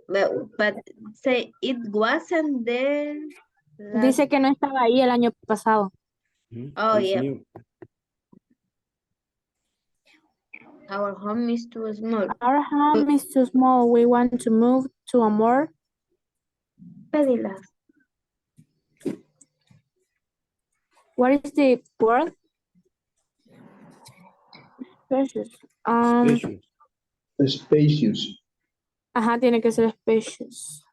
But say it wasn't there. Dice que no estaba ahí el año pasado. Oh, It's yeah. new. Our home is too small. Our home is too small. We want to move to a more. Pedilas. What is the word? Spacious. Spacious. Spacious. Ajá, tiene que ser spacious.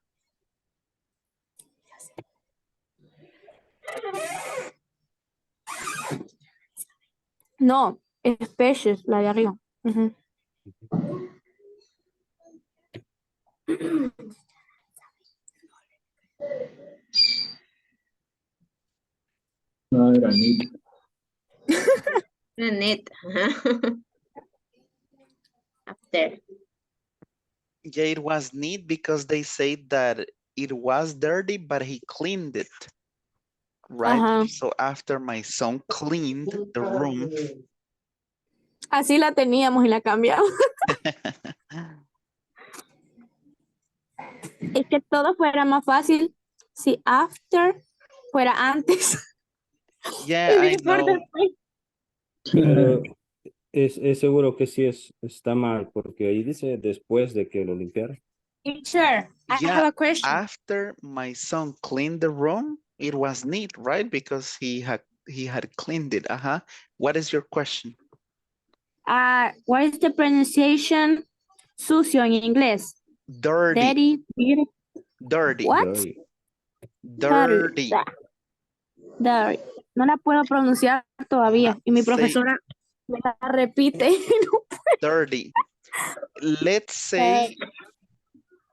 No, spacious, la de arriba. Ujú. No, era neat. Neat. Up there. Yeah, it was neat because they said that it was dirty, but he cleaned it. Right? So after my son cleaned the room. Así la teníamos y la cambiamos. Es que todo fuera más fácil si after fuera antes. Yeah, I know. Pero es seguro que sí está mal, porque ahí dice después de que lo limpiara. Teacher, I have a question. After my son cleaned the room, it was neat, right? Because he had cleaned it. What is your question? What is the pronunciation sucio en inglés? Dirty. Dirty. What? Dirty. Dirty. No la puedo pronunciar todavía. Y mi profesora me la repite. Dirty. Let's say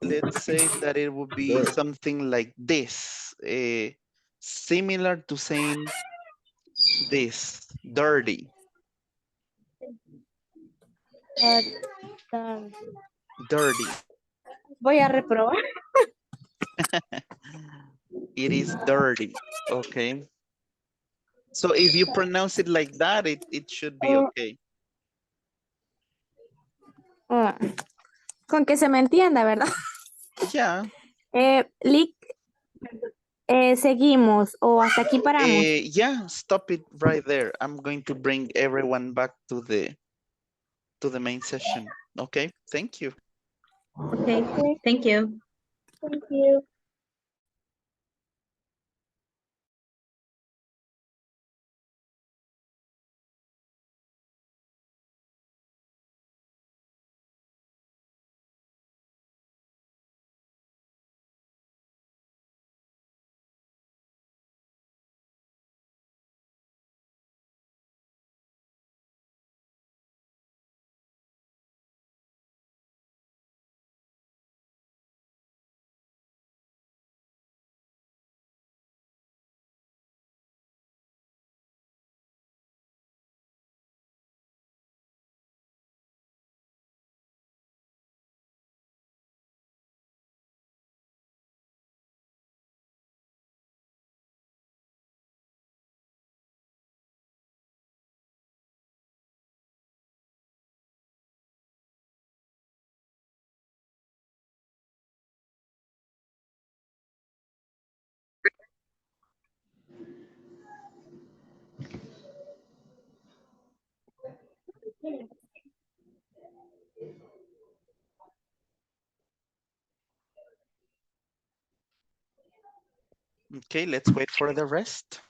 that it would be something like this. Similar to saying this. Dirty. Dirty. Voy a reprobar. It is dirty. Okay. So if you pronounce it like that, it should be okay. Con que se me entienda, ¿verdad? Yeah. Seguimos o hasta aquí paramos. Yeah, stop it right there. I'm going to bring everyone back to the main session. Okay, thank you. Okay, thank you. Thank you. Okay, let's wait for the rest.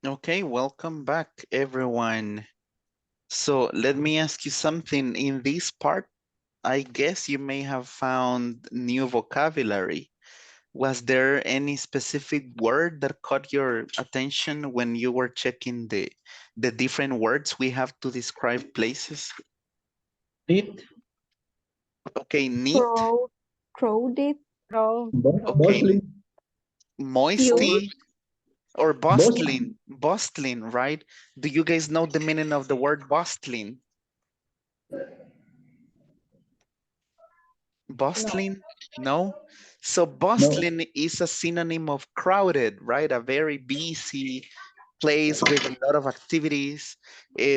Okay, welcome back, everyone. So let me ask you something. In this part, I guess you may have found new vocabulary. Was there any specific word that caught your attention when you were checking the different words we have to describe places? Neat. Okay, neat. Crowded. Okay, Bustling. moisty or Bustling. bustling, right? Do you guys know the meaning of the word bustling? Bustling? No? So No. bustling is a synonym of crowded, right? A very busy place with a lot of activities.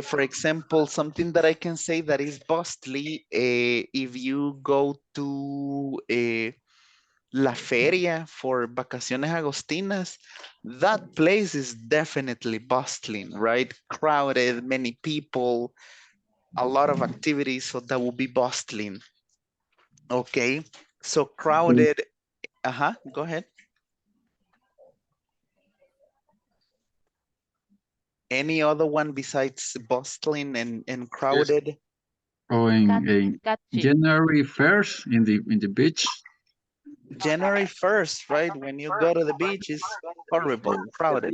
For example, something that I can say that is bustly, if you go to La Feria for Vacaciones Agostinas, that place is definitely bustling, right? Crowded, many people, a lot of activities, so that will be bustling. Okay, so crowded, go ahead. Any other one besides bustling and Yes. crowded? Oh, in January 1st in the beach. January 1st, right? When you go to the beach, it's horrible, crowded.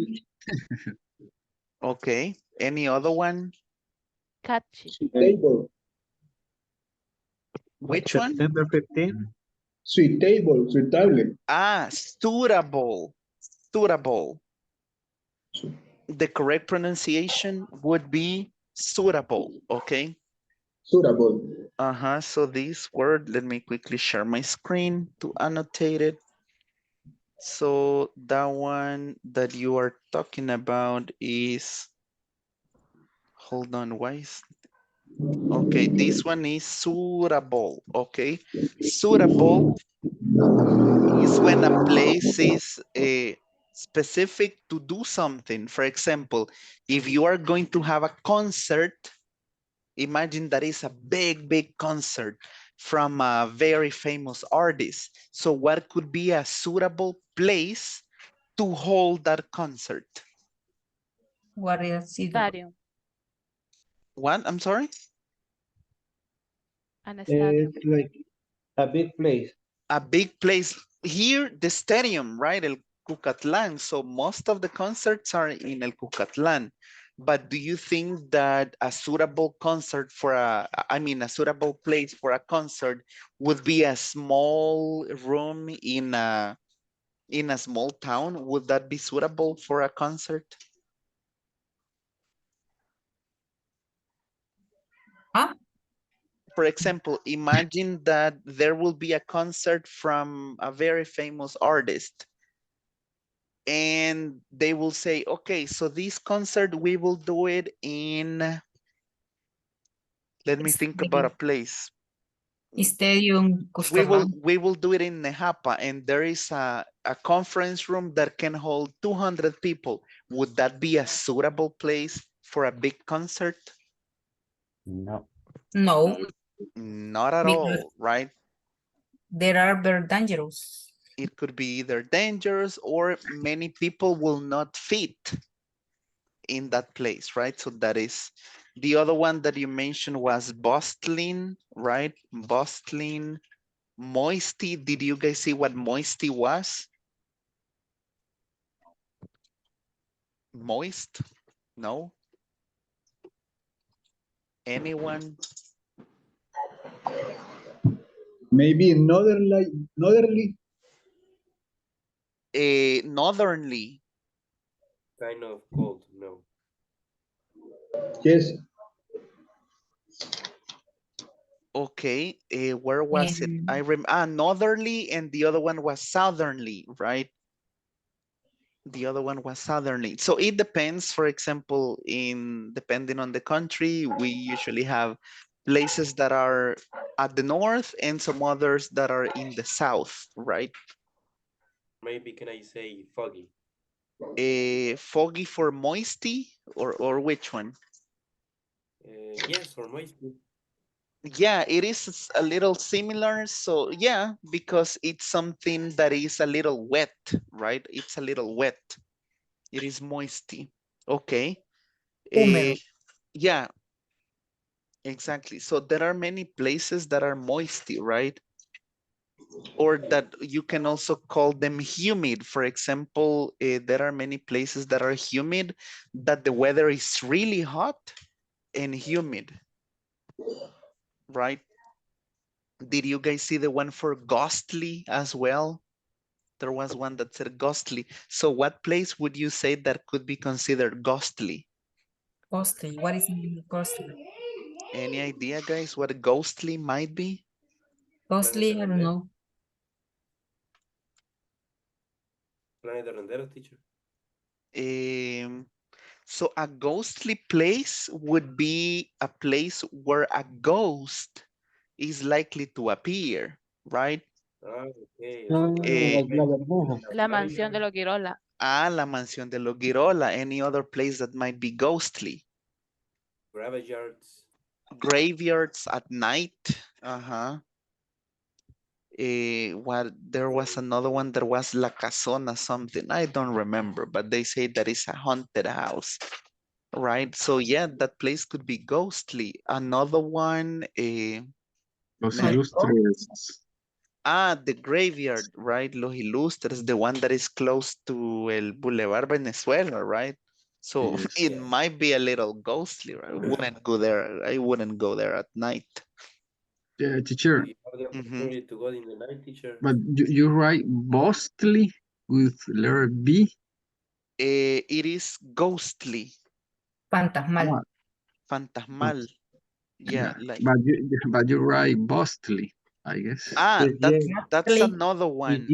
Okay, any other one? Catchy. Table. Which one? September 15th. Suitable. Ah, suitable, suitable. The correct pronunciation would be suitable, okay? Suitable. So this word, let me quickly share my screen to annotate it. So that one that you are talking about is, hold on, why is, okay, this one is suitable, okay? Suitable is when a place is specific to do something. For example, if you are going to have a concert, imagine that is a big concert from a very famous artist. So what could be a suitable place to hold that concert? What is it? Stadium. What? I'm sorry? An stadium. It's like a big place. A big place. Here, the stadium, right? El Cucatlán. So most of the concerts are in El Cucatlán. But do you think that a suitable concert for a suitable place for a concert would be a small room in a small town? Would that be suitable for a concert? Huh? For example, imagine that there will be a concert from a very famous artist. And they will say, okay, so this concert, we will do it in, let me think about a place. Stadium Cuscatlán. We will do it in Nejapa, and there is a conference room that can hold 200 people. Would that be a suitable place for a big concert? No. No. Not at Because all, right? they are very dangerous. It could be either dangerous or many people will not fit in that place, right? So that is the other one that you mentioned was bustling, right? Bustling, moisty. Did you guys see what moisty was? Moist? No? Anyone? Maybe northerly. Northernly. Kind of cold, no. Yes. Okay, where was it? Northerly, and the other one was southerly, right? The other one was southerly. So it depends. For example, depending on the country, we usually have places that are at the north and some others that are in the south, right? Maybe can I say foggy? Foggy for moisty, or which one? Yes, or moisty. Yeah, it is a little similar. So yeah, because it's something that is a little wet, right? It's a little wet. It is moisty. Okay. Húmedo. Yeah, exactly. So there are many places that are moisty, right? or that you can also call them humid. For example, there are many places that are humid, that the weather is really hot and humid, right? Did you guys see the one for ghostly as well? There was one that said ghostly. So what place would you say that could be considered ghostly? Ghostly. What is the meaning of ghostly? Any idea, guys, what a ghostly might be? Ghostly, I don't know. Planes de renderos, teacher. So a ghostly place would be a place where a ghost is likely to appear, right? Ah, okay. Like la burbuja. La mansión de los Girola. La mansión de los Girola. Any other place that might be ghostly? Graveyards. Graveyards at night. There was another one, there was La Casona something. I don't remember, but they say that it's a haunted house, right? So yeah, that place could be ghostly. Another one, Los Ilustres. the graveyard, right? Los Ilustres, the one that is close to El Boulevard Venezuela, right? So Yes. it might be a little ghostly, right? I wouldn't go there. I wouldn't go there at night. Yeah, teacher. You have the opportunity to go in the night, teacher. But you write ghostly with letter B? It is ghostly. Fantasmal. Fantasmal. Yeah, like. But you write ghostly, I guess. That's another one.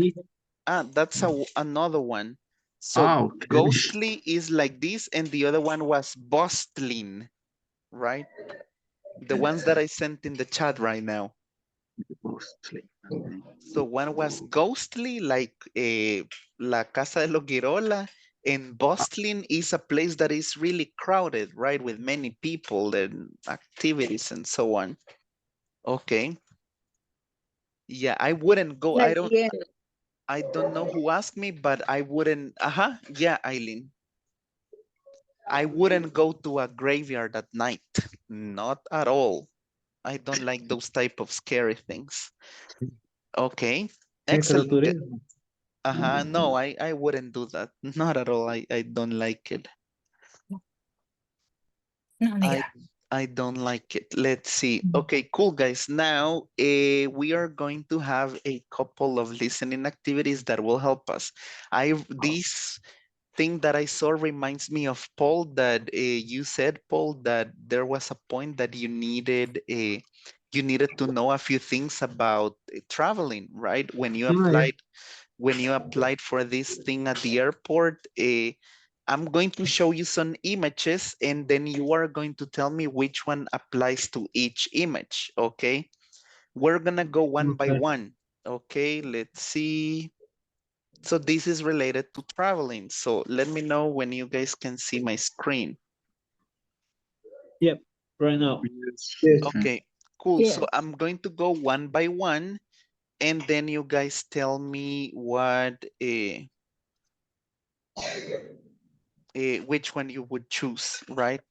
That's another one. So okay. ghostly is like this, and the other one was bustling, right? The ones that I sent in the chat right now. Ghostly. Okay. So one was ghostly, like La Casa de los Girola, and bustling is a place that is really crowded, right? With many people and activities and so on. Okay. Yeah, I wouldn't go. Like, yeah. I don't know who asked me, but I wouldn't. Yeah, Eileen. I wouldn't go to a graveyard at night. Not at all. I don't like those type of scary things. Okay. Excellent. No, I wouldn't do that. Not at all. I don't like it. I don't like it. Let's see. Okay, cool, guys. Now we are going to have a couple of listening activities that will help us. This thing that I saw reminds me of Paul, that you said, Paul, that there was a point that you needed to know a few things about traveling, right? When you applied for this thing at the airport. I'm going to show you some images, and then you are going to tell me which one applies to each image, okay? We're gonna go one by one, okay? Let's see. So this is related to traveling. So let me know when you guys can see my screen. Yep, right now. Okay, cool. Yeah. So I'm going to go one by one, and then you guys tell me which one you would choose, right?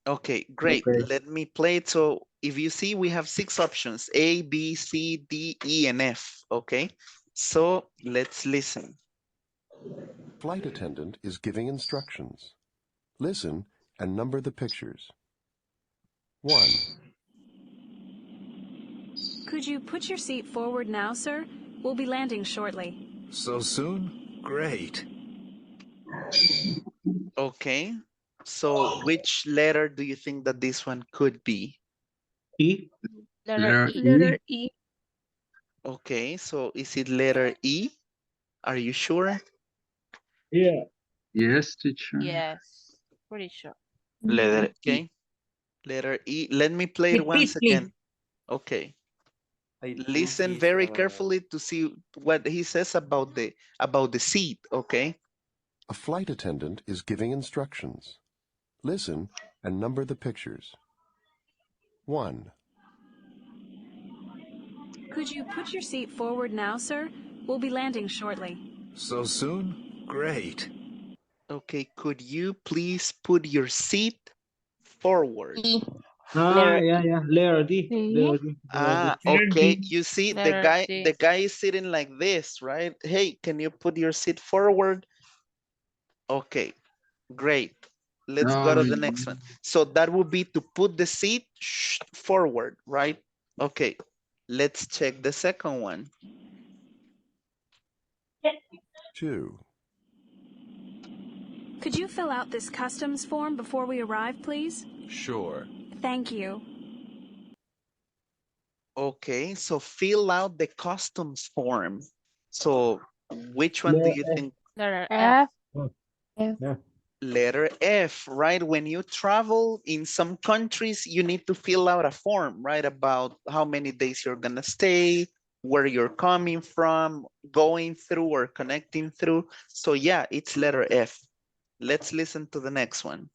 Okay, great. Let me play it. So if you see, we have 6 options: A, B, C, D, E, and F. Okay, so let's listen. Flight attendant is giving instructions. Listen and number the pictures. 1. Could you put your seat forward now, sir? We'll be landing shortly. So soon? Great. Okay, so which letter do you think that this one could be? E. Letter E. Okay, so is it letter E? Are you sure? Yeah. Yes, teacher. Yes, pretty sure. Letter E. Let me play it once again. Okay. Listen very carefully to see what he says about the seat, okay? A flight attendant is giving instructions. Listen and number the pictures. 1. Could you put your seat forward now, sir? We'll be landing shortly. So soon? Great. Okay, could you please put your seat forward? Yeah. Letter D. Letter D. Letter D. Okay. You see, the Letter guy is sitting like this, right? Hey, can you put your seat forward? Okay, great. Let's go to the next one. So that would be to put the seat forward, right? Okay, let's check the second one. 2. Could you fill out this customs form before we arrive, please? Sure. Thank you. Okay, so fill out the customs form. So which one do you think? Letter F. F. Letter F, right? When you travel in some countries, you need to fill out a form, right? About how many days you're gonna stay, where you're coming from, going through or connecting through. So yeah, it's letter F. Let's listen to the next one.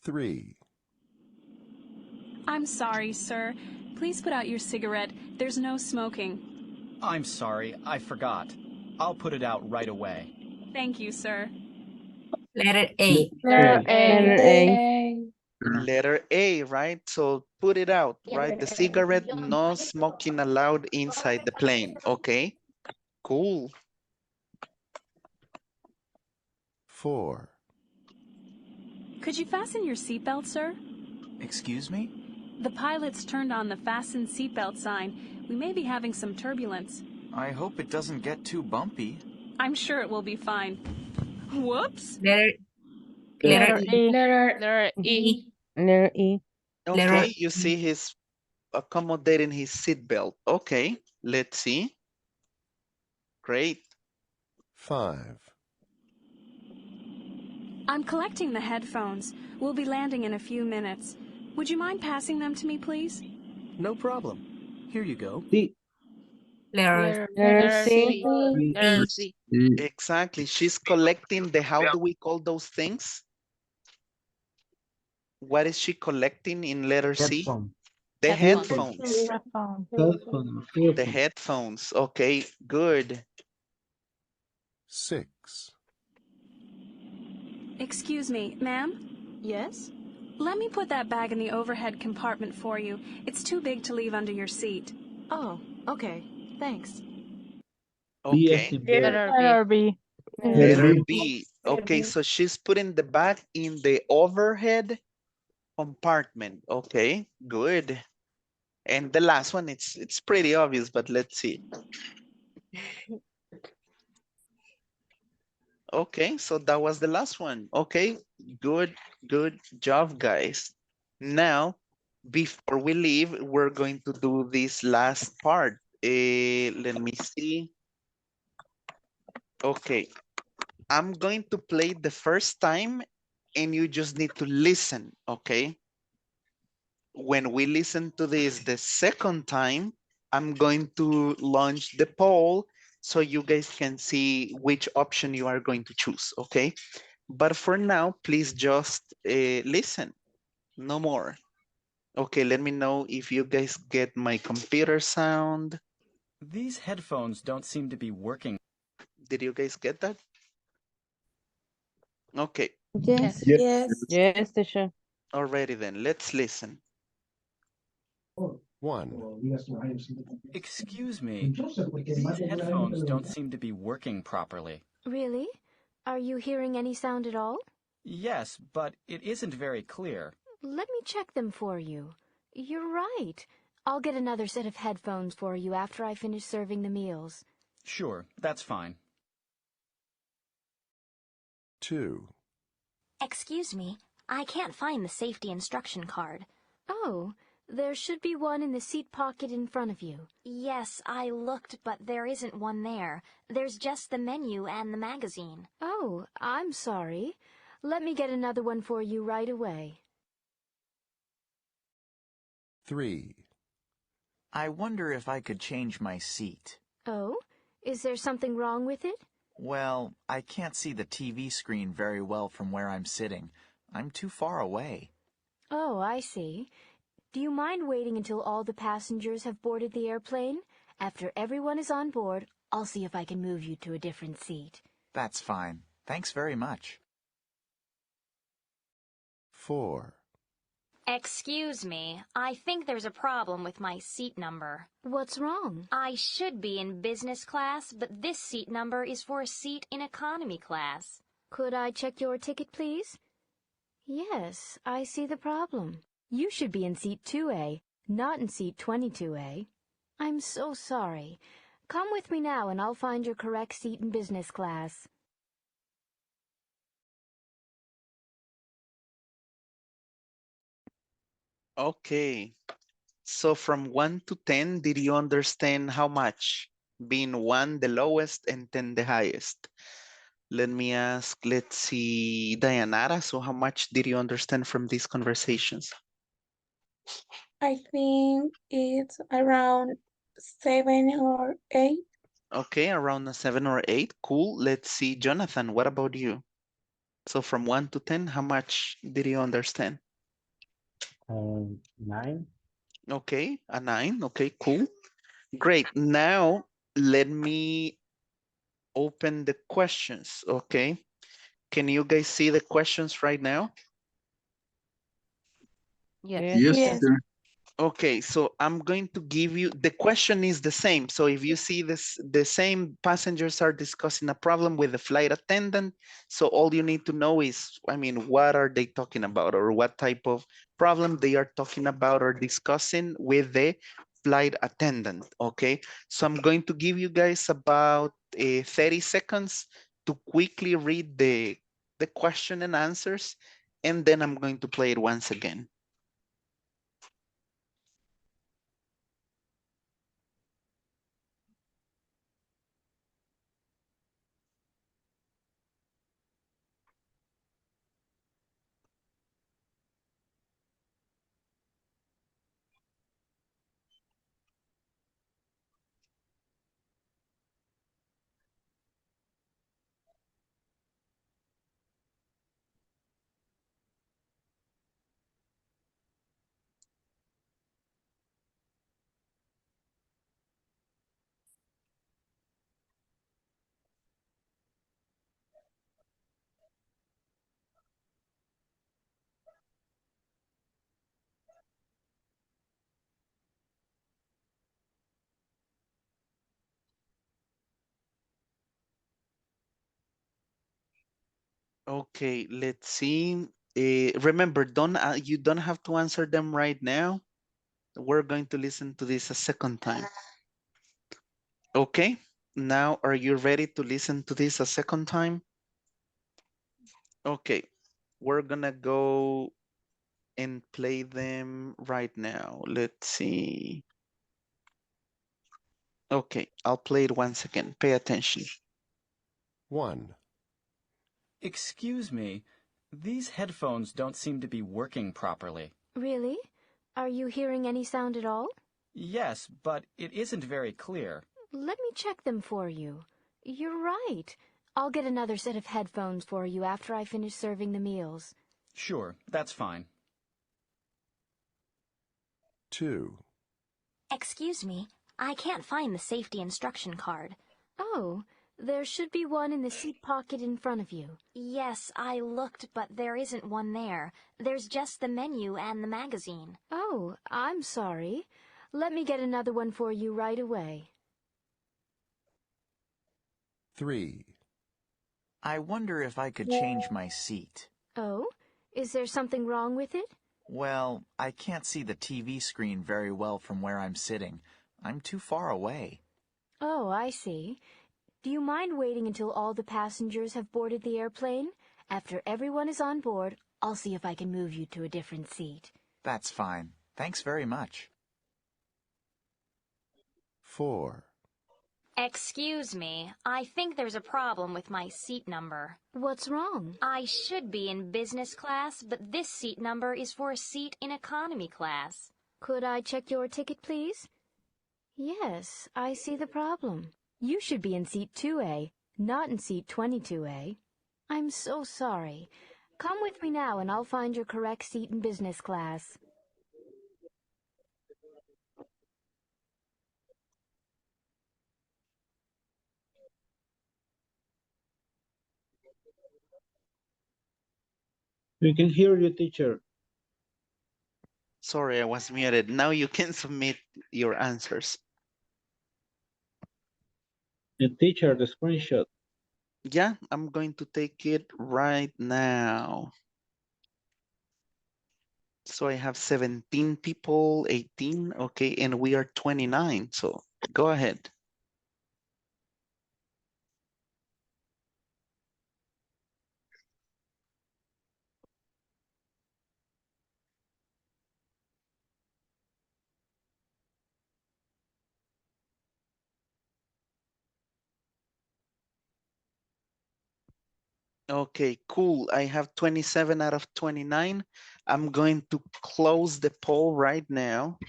3. I'm sorry, sir. Please put out your cigarette. There's no smoking. I'm sorry, I forgot. I'll put it out right away. Thank you, sir. Letter A. Letter A. Letter A, right? So put it out, right? The cigarette, no smoking allowed inside the plane. Okay, cool. 4. Could you fasten your seatbelt, sir? Excuse me? The pilots turned on the fasten seatbelt sign. We may be having some turbulence. I hope it doesn't get too bumpy. I'm sure it will be fine. Whoops. Letter E. Letter E. Letter E. Okay, you see he's accommodating his seatbelt. Okay, let's see. Great. 5. I'm collecting the headphones. We'll be landing in a few minutes. Would you mind passing them to me, please? No problem. Here you go. D. Letter C. Letter C. Exactly. She's collecting the, how do we call those things? What is she collecting in letter C? Headphone. The Headphones. headphones. The headphones. Okay, good. 6. Excuse me, ma'am? Yes? Let me put that bag in the overhead compartment for you. It's too big to leave under your seat. Oh, okay. Thanks. Okay. Letter B. Letter B. Okay, so she's putting the bag in the overhead compartment. Okay, good. And the last one, it's pretty obvious, but let's see. Okay, so that was the last one. Okay, good job, guys. Now, before we leave, we're going to do this last part. Let me see. Okay, I'm going to play the first time and you just need to listen, okay? When we listen to this the second time, I'm going to launch the poll so you guys can see which option you are going to choose, okay? But for now, please just listen, no more. Okay, let me know if you guys get my computer sound. These headphones don't seem to be working. Did you guys get that? Okay. Yes. Yes, teacher. Alrighty then, let's listen. 1. Excuse me. These headphones don't seem to be working properly. Really? Are you hearing any sound at all? Yes, but it isn't very clear. Let me check them for you. You're right. I'll get another set of headphones for you after I finish serving the meals. Sure, that's fine. 2. Excuse me, I can't find the safety instruction card. Oh, there should be one in the seat pocket in front of you. Yes, I looked, but there isn't one there. There's just the menu and the magazine. Oh, I'm sorry. Let me get another one for you right away. 3. I wonder if I could change my seat. Oh, is there something wrong with it? Well, I can't see the TV screen very well from where I'm sitting. I'm too far away. Oh, I see. Do you mind waiting until all the passengers have boarded the airplane? After everyone is on board, I'll see if I can move you to a different seat. That's fine. Thanks very much. 4. Excuse me, I think there's a problem with my seat number. What's wrong? I should be in business class, but this seat number is for a seat in economy class. Could I check your ticket, please? Yes, I see the problem. You should be in seat 2A, not in seat 22A. I'm so sorry. Come with me now and I'll find your correct seat in business class. Okay. So from 1 to 10, did you understand how much? Being 1 the lowest and 10 the highest. Let me ask, let's see, Dayanara, so how much did you understand from these conversations? I think it's around 7 or 8. Okay, around a 7 or 8. Cool. Let's see, Jonathan, what about you? So from 1 to 10, how much did you understand? 9. Okay, a 9. Okay, cool. Great. Now, let me open the questions, okay? Can you guys see the questions right now? Yes. Yes, Yes. teacher. Okay, so I'm going to give you, the question is the same. So if you see this, the same passengers are discussing a problem with the flight attendant. So all you need to know is, I mean, what are they talking about or what type of problem they are talking about or discussing with the flight attendant, okay? So I'm going to give you guys about 30 seconds to quickly read the question and answers, and then I'm going to play it once again. Okay, let's see. Remember, you don't have to answer them right now. We're going to listen to this a second time. Okay, now are you ready to listen to this a second time? Okay, we're gonna go and play them right now. Let's see. Okay, I'll play it once again. Pay attention. 1. Excuse me, these headphones don't seem to be working properly. Really? Are you hearing any sound at all? Yes, but it isn't very clear. Let me check them for you. You're right. I'll get another set of headphones for you after I finish serving the meals. Sure, that's fine. 2. Excuse me, I can't find the safety instruction card. Oh, there should be one in the seat pocket in front of you. Yes, I looked, but there isn't one there. There's just the menu and the magazine. Oh, I'm sorry. Let me get another one for you right away. 3. I wonder if I could change my seat. Oh? Is there something wrong with it? Well, I can't see the TV screen very well from where I'm sitting. I'm too far away. Oh, I see. Do you mind waiting until all the passengers have boarded the airplane? After everyone is on board, I'll see if I can move you to a different seat. That's fine. Thanks very much. 4. Excuse me, I think there's a problem with my seat number. What's wrong? I should be in business class, but this seat number is for a seat in economy class. Could I check your ticket, please? Yes, I see the problem. You should be in seat 2A, not in seat 22A. I'm so sorry. Come with me now and I'll find your correct seat in business class. We can hear you, teacher. Sorry, I was muted. Now you can submit your answers. The teacher, the screenshot. Yeah, I'm going to take it right now. So I have 17 people, 18, okay, and we are 29, so go ahead. Okay, cool. I have 27 out of 29. I'm going to close the poll right now.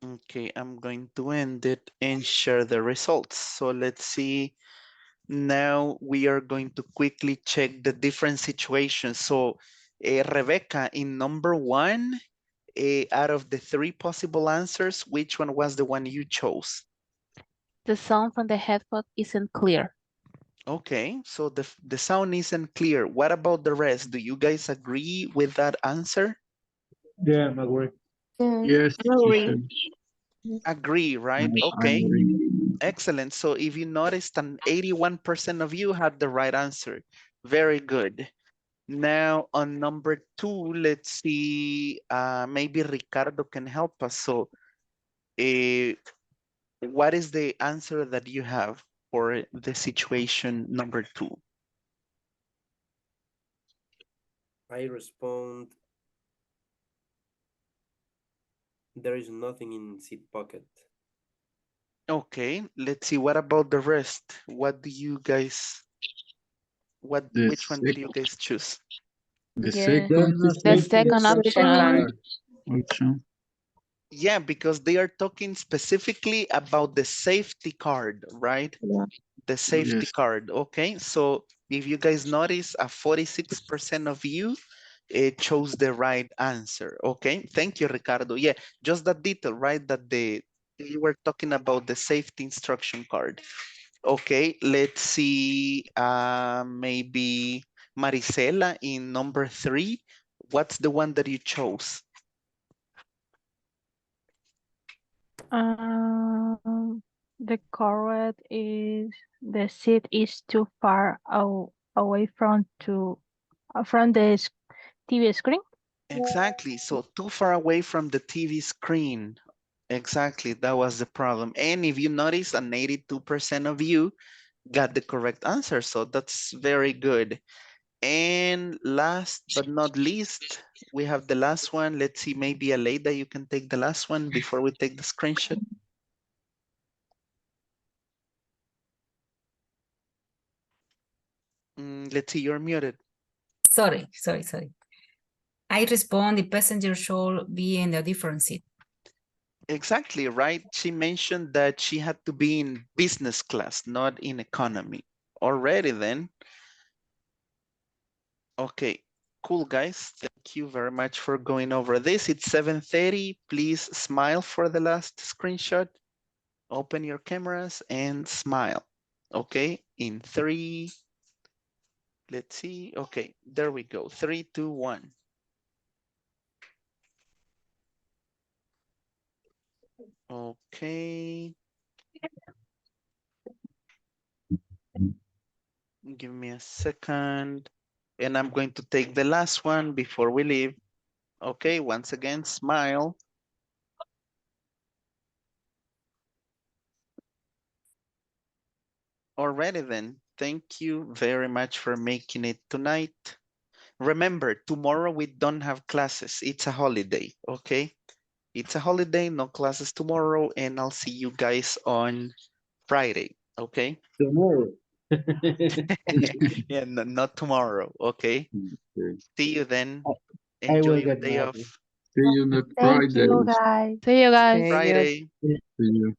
Okay, I'm going to end it and share the results. So let's see. Now we are going to quickly check the different situations. So Rebecca, in number one, out of the three possible answers, which one was the one you chose? The sound from the headphone isn't clear. Okay, so the sound isn't clear. What about the rest? Do you guys agree with that answer? Yeah, I agree. Yes, teacher. Agree, right? Okay, excellent. So if you noticed, an 81% of you had the right answer. Very good. Now on number two, let's see, maybe Ricardo can help us. So what is the answer that you have for the situation number two? I respond, there is nothing in seat pocket. Okay, let's see. What about the rest? What do you guys, which one did you guys choose? The Yeah. second, The second option. option. Yeah, because they are talking specifically about the safety card, right? Yeah. The safety Yes. card. Okay, so if you guys notice, 46% of you chose the right answer. Okay, thank you, Ricardo. Yeah, just that detail, right? That you were talking about the safety instruction card. Okay, let's see, maybe Marisela in number three. What's the one that you chose? The correct is the seat is too far away from the TV screen. Exactly, so too far away from the TV screen. Exactly, that was the problem. And if you notice, an 82% of you got the correct answer, so that's very good. And last but not least, we have the last one. Let's see, maybe Aleida, you can take the last one before we take the screenshot. Let's see, you're muted. Sorry. I respond the passenger should be in a different seat. Exactly, right? She mentioned that she had to be in business class, not in economy. Already then. Okay, cool guys. Thank you very much for going over this. It's 7:30. Please smile for the last screenshot. Open your cameras and smile. Okay, in three. Let's see. Okay, there we go. 3, 2, 1. Okay. Give me a second. And I'm going to take the last one before we leave. Okay, once again, smile. Alrighty then. Thank you very much for making it tonight. Remember, tomorrow we don't have classes. It's a holiday, okay? It's a holiday, no classes tomorrow, and I'll see you guys on Friday, okay? Tomorrow. Yeah, not tomorrow, okay? Okay. See you then. I Enjoy will your get day mad. off. See you next Thank Friday. you, guys. See you guys. Friday. See you.